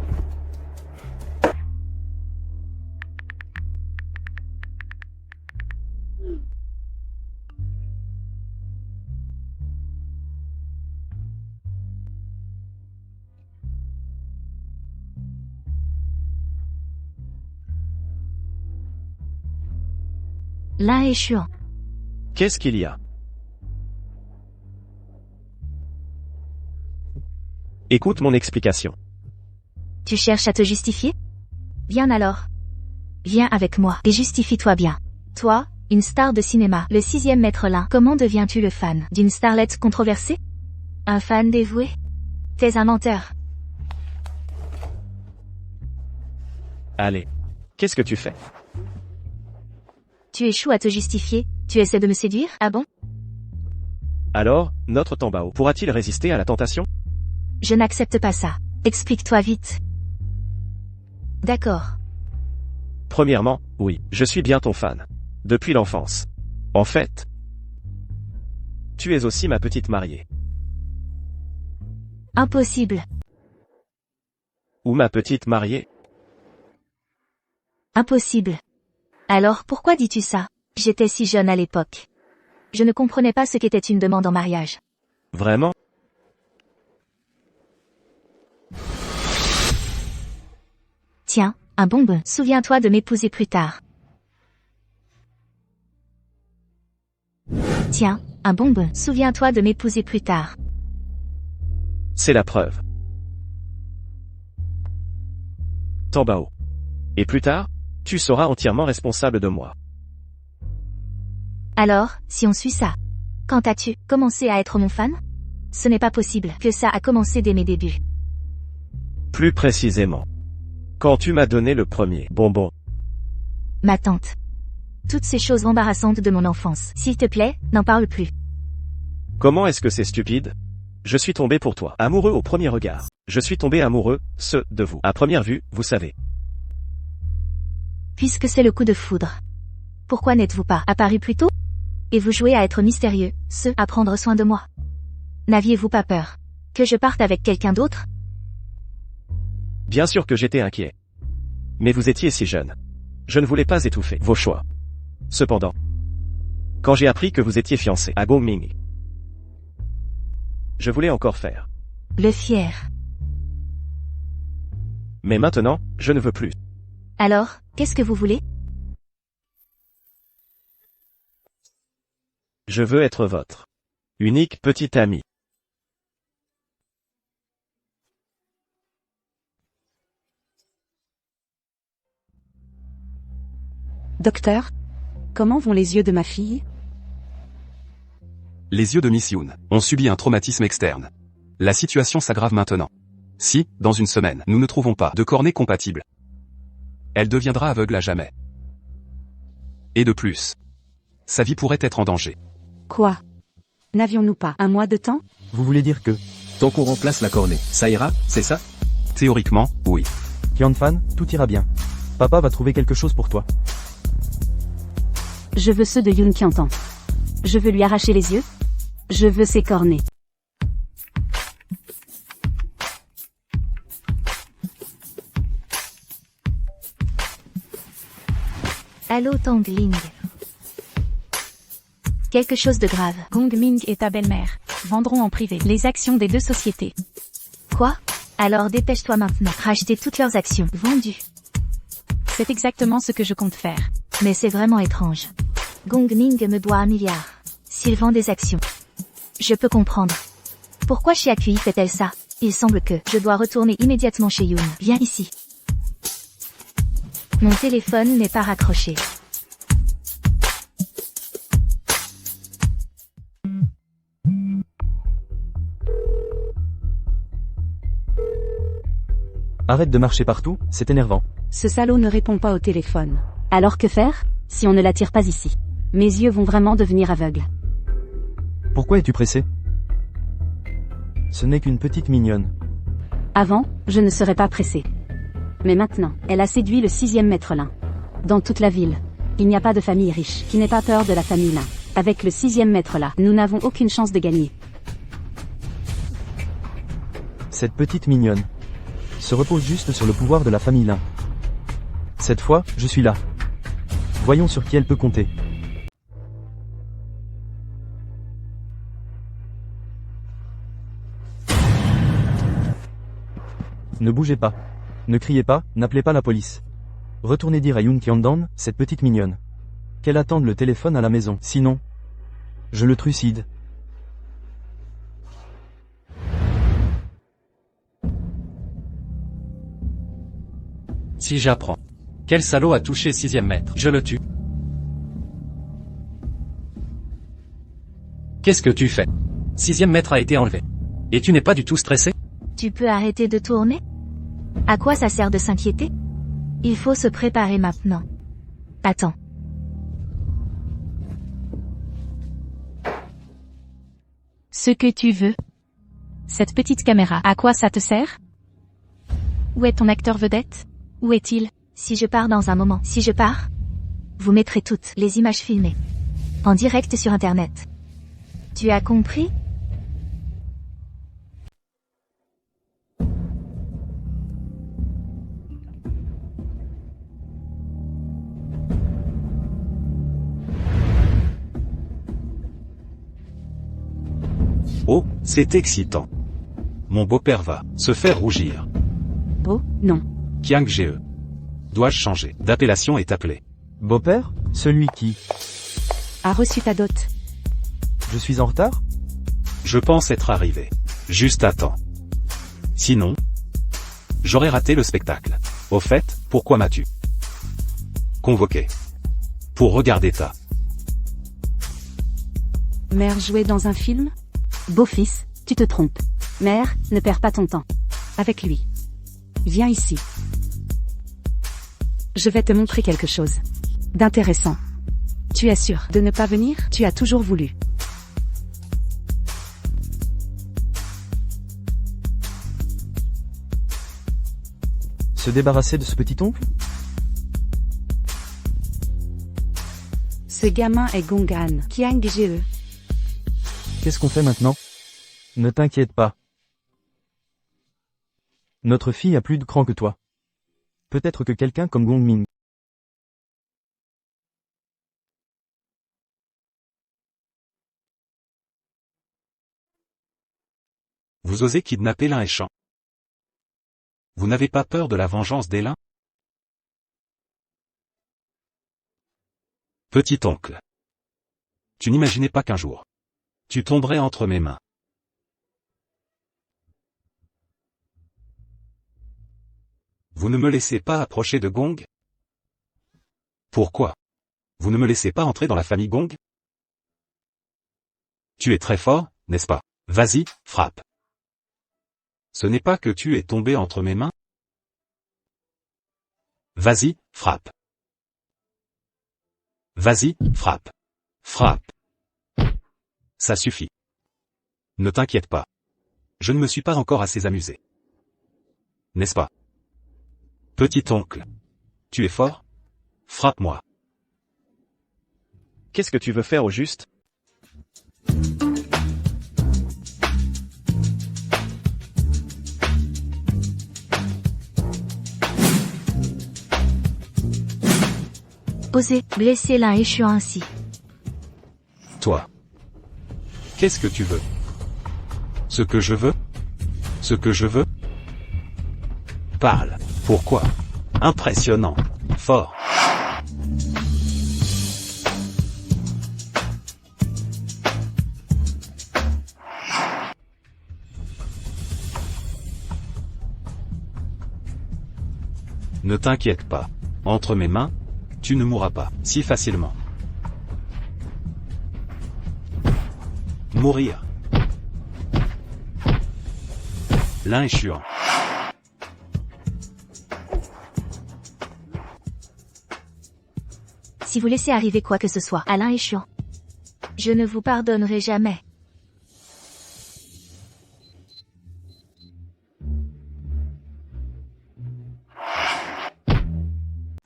L'un est chiant. Qu'est-ce qu'il y a? Écoute mon explication. Tu cherches à te justifier? Bien alors. Viens avec moi et justifie-toi bien. Toi, une star de cinéma, le 6e maître Lin, comment deviens-tu le fan d'une starlette controversée? Un fan dévoué? T'es un menteur. Allez. Qu'est-ce que tu fais? Tu échoues à te justifier, tu essaies de me séduire, ah bon? Alors, notre Tambao pourra-t-il résister à la tentation? Je n'accepte pas ça. Explique-toi vite. D'accord. Premièrement, oui, je suis bien ton fan. Depuis l'enfance. En fait, tu es aussi ma petite mariée. Impossible. Ou ma petite mariée? Impossible. Alors pourquoi dis-tu ça? J'étais si jeune à l'époque. Je ne comprenais pas ce qu'était une demande en mariage. Vraiment? Tiens, un bonbon. Souviens-toi de m'épouser plus tard. Tiens, un bonbon. Souviens-toi de m'épouser plus tard. C'est la preuve. Tambao. Et plus tard, tu seras entièrement responsable de moi. Alors, si on suit ça, quand as-tu commencé à être mon fan? Ce n'est pas possible que ça a commencé dès mes débuts. Plus précisément. Quand tu m'as donné le premier bonbon. Ma tante. Toutes ces choses embarrassantes de mon enfance. S'il te plaît, n'en parle plus. Comment est-ce que c'est stupide? Je suis tombé pour toi. Amoureux au premier regard. Je suis tombé amoureux, de vous. À première vue, vous savez. Puisque c'est le coup de foudre. Pourquoi n'êtes-vous pas apparu plus tôt? Et vous jouez à être mystérieux, à prendre soin de moi. N'aviez-vous pas peur que je parte avec quelqu'un d'autre? Bien sûr que j'étais inquiet. Mais vous étiez si jeune. Je ne voulais pas étouffer vos choix. Cependant, quand j'ai appris que vous étiez fiancé à Gongming, je voulais encore faire. Le fier. Mais maintenant, je ne veux plus. Alors, qu'est-ce que vous voulez? Je veux être votre unique petite amie. Docteur, comment vont les yeux de ma fille? Les yeux de Miss Yoon ont subi un traumatisme externe. La situation s'aggrave maintenant. Si, dans une semaine, nous ne trouvons pas de cornée compatible, elle deviendra aveugle à jamais. Et de plus, sa vie pourrait être en danger. Quoi? N'avions-nous pas un mois de temps? Vous voulez dire que... Tant qu'on remplace la cornée, ça ira, c'est ça? Théoriquement, oui. Hyun-fan, tout ira bien. Papa va trouver quelque chose pour toi. Je veux ceux de Yoon qui entend. Je veux lui arracher les yeux. Je veux ses cornets. Allô Tangling. Quelque chose de grave. Gongming et ta belle-mère vendront en privé les actions des deux sociétés. Quoi? Alors dépêche-toi maintenant. Racheter toutes leurs actions. Vendues. C'est exactement ce que je compte faire. Mais c'est vraiment étrange. Gongming me doit 1 milliard. S'il vend des actions. Je peux comprendre. Pourquoi Chiakui fait-elle ça? Il semble que je dois retourner immédiatement chez Yoon. Viens ici. Mon téléphone n'est pas raccroché. Arrête de marcher partout, c'est énervant. Ce salaud ne répond pas au téléphone. Alors que faire, si on ne l'attire pas ici? Mes yeux vont vraiment devenir aveugles. Pourquoi es-tu pressé? Ce n'est qu'une petite mignonne. Avant, je ne serais pas pressée. Mais maintenant, elle a séduit le 6e maître Lin. Dans toute la ville, il n'y a pas de famille riche qui n'ait pas peur de la famille Lin. Avec le 6e maître là, nous n'avons aucune chance de gagner. Cette petite mignonne se repose juste sur le pouvoir de la famille Lin. Cette fois, je suis là. Voyons sur qui elle peut compter. Ne bougez pas. Ne criez pas, n'appelez pas la police. Retournez dire à Yoon Kyung-dan, cette petite mignonne, qu'elle attende le téléphone à la maison. Sinon, je le trucide. Si j'apprends. Quel salaud a touché 6e maître, je le tue. Qu'est-ce que tu fais? 6e maître a été enlevé. Et tu n'es pas du tout stressé? Tu peux arrêter de tourner? À quoi ça sert de s'inquiéter? Il faut se préparer maintenant. Attends. Ce que tu veux. Cette petite caméra, à quoi ça te sert? Où est ton acteur vedette? Où est-il? Si je pars dans un moment, si je pars, vous mettrez toutes les images filmées. En direct sur Internet. Tu as compris? Oh, c'est excitant. Mon beau-père va se faire rougir. Beau? Non. Kiang Ge. Dois-je changer d'appellation et t'appeler Beau-père? Celui qui a reçu ta dot. Je suis en retard? Je pense être arrivé. Juste à temps. Sinon, j'aurais raté le spectacle. Au fait, pourquoi m'as-tu convoqué? Pour regarder ta Mère jouait dans un film? Beau-fils, tu te trompes. Mère, ne perds pas ton temps. Avec lui. Viens ici. Je vais te montrer quelque chose d'intéressant. Tu es sûr de ne pas venir? Tu as toujours voulu. Se débarrasser de ce petit oncle? Ce gamin est Gong-an, Kiang Ge. Qu'est-ce qu'on fait maintenant? Ne t'inquiète pas. Notre fille a plus de cran que toi. Peut-être que quelqu'un comme Gong Ming. Vous osez kidnapper l'un et Chan? Vous n'avez pas peur de la vengeance des Lin? Petit oncle. Tu n'imaginais pas qu'un jour, tu tomberais entre mes mains. Vous ne me laissez pas approcher de Gong? Pourquoi? Vous ne me laissez pas entrer dans la famille Gong? Tu es très fort, n'est-ce pas? Vas-y, frappe. Ce n'est pas que tu es tombé entre mes mains? Vas-y, frappe. Vas-y, frappe. Frappe. Ça suffit. Ne t'inquiète pas. Je ne me suis pas encore assez amusé. N'est-ce pas? Petit oncle. Tu es fort? Frappe-moi. Qu'est-ce que tu veux faire au juste? Oser blesser l'un échouant ainsi. Toi. Qu'est-ce que tu veux? Ce que je veux? Ce que je veux? Parle. Pourquoi? Impressionnant. Fort. Ne t'inquiète pas. Entre mes mains, tu ne mourras pas si facilement. Mourir. L'un est chiant. Si vous laissez arriver quoi que ce soit à l'un échouant, je ne vous pardonnerai jamais.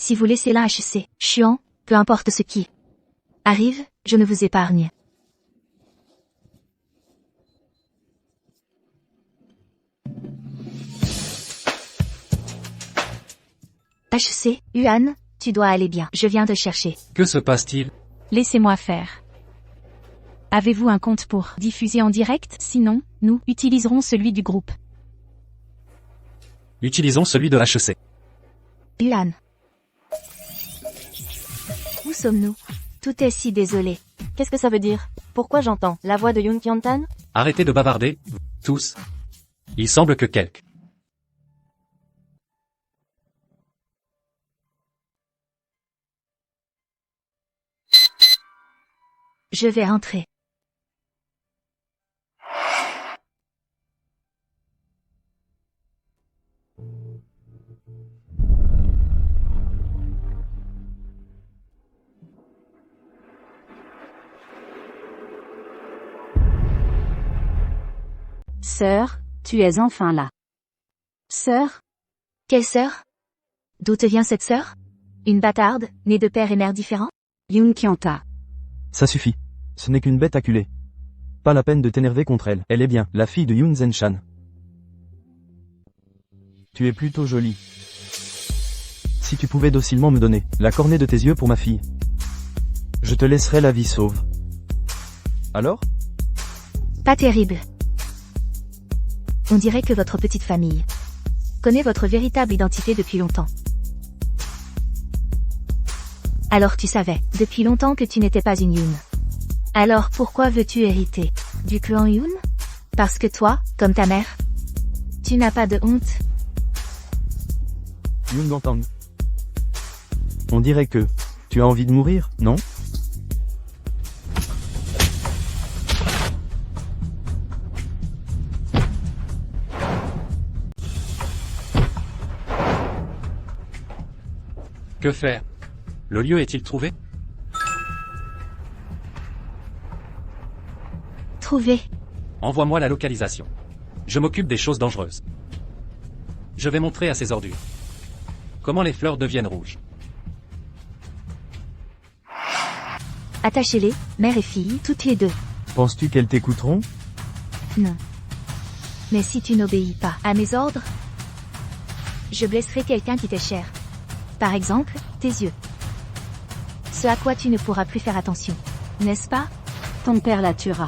Si vous laissez l'un HC, chiant, peu importe ce qui arrive, je ne vous épargne. HC, Yuan, tu dois aller bien. Je viens te chercher. Que se passe-t-il? Laissez-moi faire. Avez-vous un compte pour diffuser en direct? Sinon, nous utiliserons celui du groupe. Utilisons celui de HEC. Yuan. Où sommes-nous? Tout est si désolé. Qu'est-ce que ça veut dire? Pourquoi j'entends la voix de Yoon Kyung-tan? Arrêtez de bavarder, tous. Il semble que quelques. Je vais rentrer. Sœur, tu es enfin là. Sœur? Quelle sœur? D'où te vient cette sœur? Une bâtarde, née de père et mère différents? Yoon Kyanta. Ça suffit. Ce n'est qu'une bête acculée. Pas la peine de t'énerver contre elle. Elle est bien, la fille de Yoon Zenshan. Tu es plutôt jolie. Si tu pouvais docilement me donner la cornée de tes yeux pour ma fille, je te laisserais la vie sauve. Alors? Pas terrible. On dirait que votre petite famille connaît votre véritable identité depuis longtemps. Alors tu savais, depuis longtemps que tu n'étais pas une Yoon. Alors pourquoi veux-tu hériter du clan Yoon? Parce que toi, comme ta mère, tu n'as pas de honte? Yoon Gantang. On dirait que tu as envie de mourir, non? Que faire? Le lieu est-il trouvé? Trouvé. Envoie-moi la localisation. Je m'occupe des choses dangereuses. Je vais montrer à ces ordures comment les fleurs deviennent rouges. Attachez-les, mère et fille, toutes les deux. Penses-tu qu'elles t'écouteront? Non. Mais si tu n'obéis pas à mes ordres, je blesserai quelqu'un qui t'est cher. Par exemple, tes yeux. Ce à quoi tu ne pourras plus faire attention. N'est-ce pas? Ton père la tuera.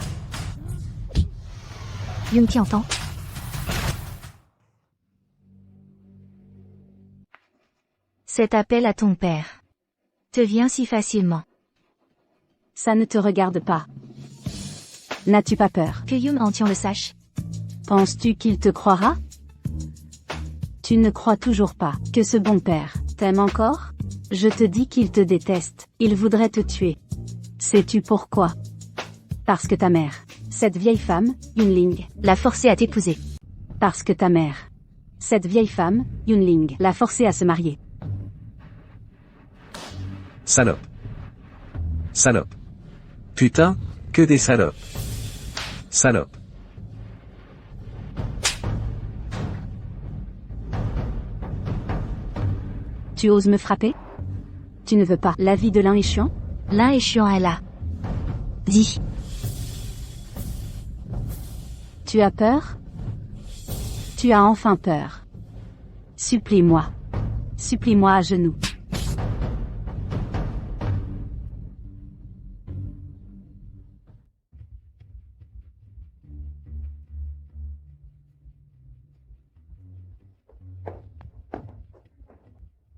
Yoon qui entend? Cet appel à ton père te vient si facilement. Ça ne te regarde pas. N'as-tu pas peur Que Yoon Antian le sache? Penses-tu qu'il te croira? Tu ne crois toujours pas que ce bon père t'aime encore? Je te dis qu'il te déteste, il voudrait te tuer. Sais-tu pourquoi? Parce que ta mère, cette vieille femme, Yunling, l'a forcé à t'épouser. Parce que ta mère, cette vieille femme, Yunling, l'a forcé à se marier. Salope. Salope. Putain, que des salopes. Salope. Tu oses me frapper? Tu ne veux pas la vie de l'un est chiant? L'un est chiant à la. Dis. Tu as peur? Tu as enfin peur. Supplie-moi. Supplie-moi à genoux.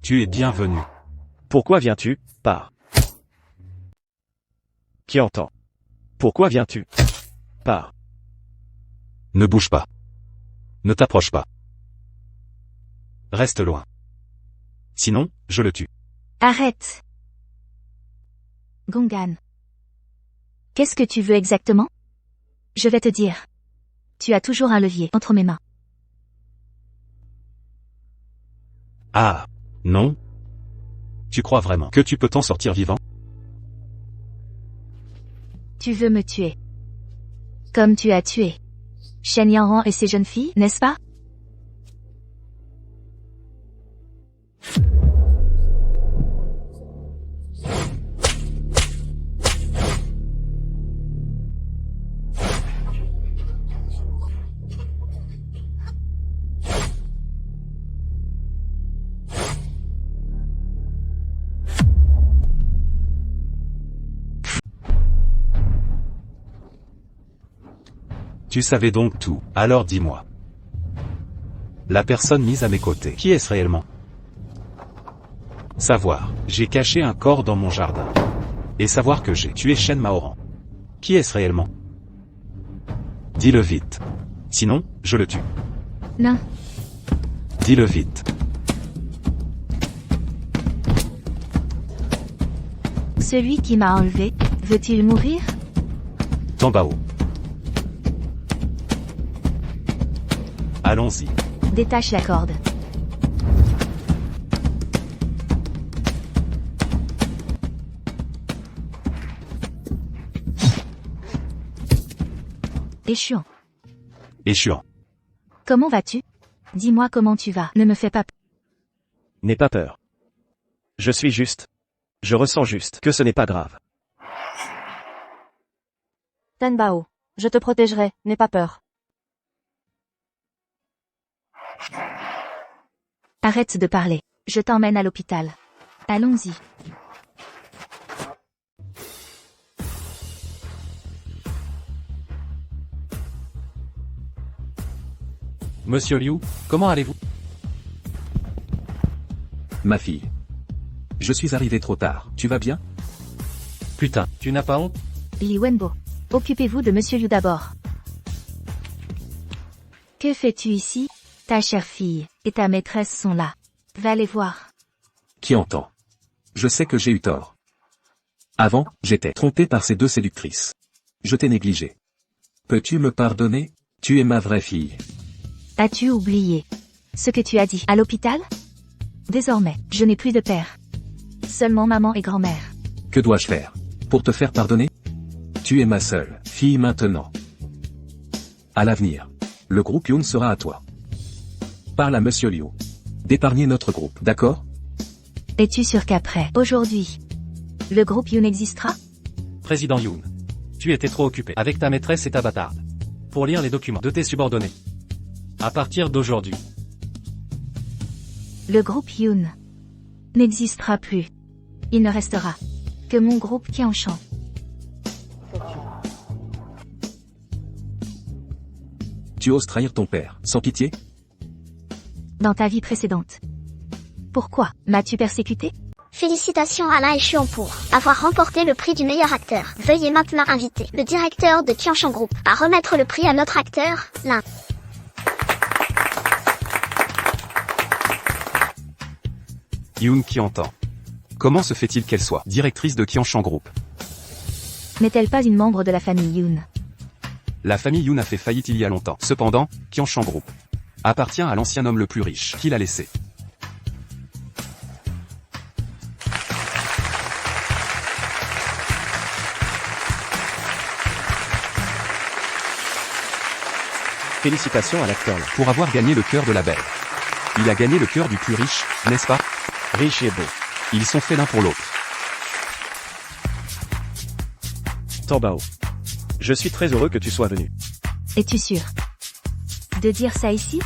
Tu es bienvenu. Pourquoi viens-tu, par? Qui entend? Pourquoi viens-tu, par? Ne bouge pas. Ne t'approche pas. Reste loin. Sinon, je le tue. Arrête. Gongan. Qu'est-ce que tu veux exactement? Je vais te dire. Tu as toujours un levier entre mes mains. Ah. Non? Tu crois vraiment que tu peux t'en sortir vivant? Tu veux me tuer. Comme tu as tué Shen Yanran et ses jeunes filles, n'est-ce pas? Tu savais donc tout, alors dis-moi. La personne mise à mes côtés, qui est-ce réellement? Savoir, j'ai caché un corps dans mon jardin. Et savoir que j'ai tué Shen Maoran. Qui est-ce réellement? Dis-le vite. Sinon, je le tue. Non. Dis-le vite. Celui qui m'a enlevé, veut-il mourir? Tambao. Allons-y. Détache la corde. Échuant. Échuant. Comment vas-tu? Dis-moi comment tu vas. Ne me fais pas peur. N'aie pas peur. Je suis juste. Je ressens juste que ce n'est pas grave. Tenbao. Je te protégerai, n'aie pas peur. Arrête de parler. Je t'emmène à l'hôpital. Allons-y. Monsieur Liu, comment allez-vous? Ma fille. Je suis arrivé trop tard, tu vas bien? Putain, tu n'as pas honte? Li Wenbo. Occupez-vous de Monsieur Liu d'abord. Que fais-tu ici? Ta chère fille et ta maîtresse sont là. Va les voir. Qui entend? Je sais que j'ai eu tort. Avant, j'étais trompé par ces deux séductrices. Je t'ai négligé. Peux-tu me pardonner? Tu es ma vraie fille. As-tu oublié ce que tu as dit à l'hôpital? Désormais, je n'ai plus de père. Seulement maman et grand-mère. Que dois-je faire pour te faire pardonner? Tu es ma seule fille maintenant. À l'avenir, le groupe Yun sera à toi. Parle à Monsieur Liu d'épargner notre groupe, d'accord? Es-tu sûr qu'après, aujourd'hui, le groupe Yun existera? Président Yoon. Tu étais trop occupé avec ta maîtresse et ta bâtarde. Pour lire les documents de tes subordonnés. À partir d'aujourd'hui. Le groupe Yun n'existera plus. Il ne restera que mon groupe Qianshan. Tu oses trahir ton père, sans pitié? Dans ta vie précédente. Pourquoi m'as-tu persécuté? Félicitations Alain et Chuan pour avoir remporté le prix du meilleur acteur. Veuillez maintenant inviter le directeur de Qianshan Group à remettre le prix à notre acteur, Lin. Yoon qui entend. Comment se fait-il qu'elle soit directrice de Qianshan Group? N'est-elle pas une membre de la famille Yoon? La famille Yoon a fait faillite il y a longtemps. Cependant, Qianshan Group appartient à l'ancien homme le plus riche qu'il a laissé. Félicitations à l'acteur Lin. Pour avoir gagné le cœur de la belle. Il a gagné le cœur du plus riche, n'est-ce pas? Riche et beau. Ils sont faits l'un pour l'autre. Tambao. Je suis très heureux que tu sois venu. Es-tu sûr de dire ça ici?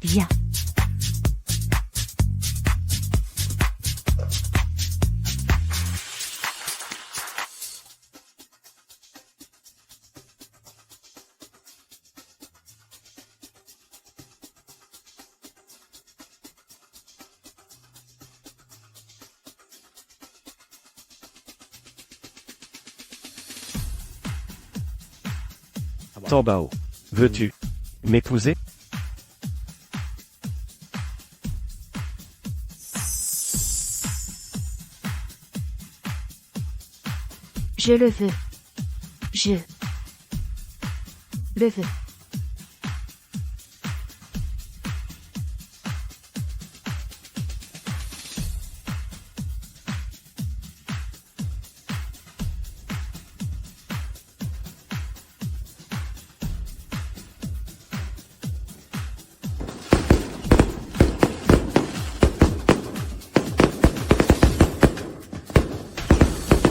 Viens. Tambao. Veux-tu m'épouser? Je le veux. Je le veux.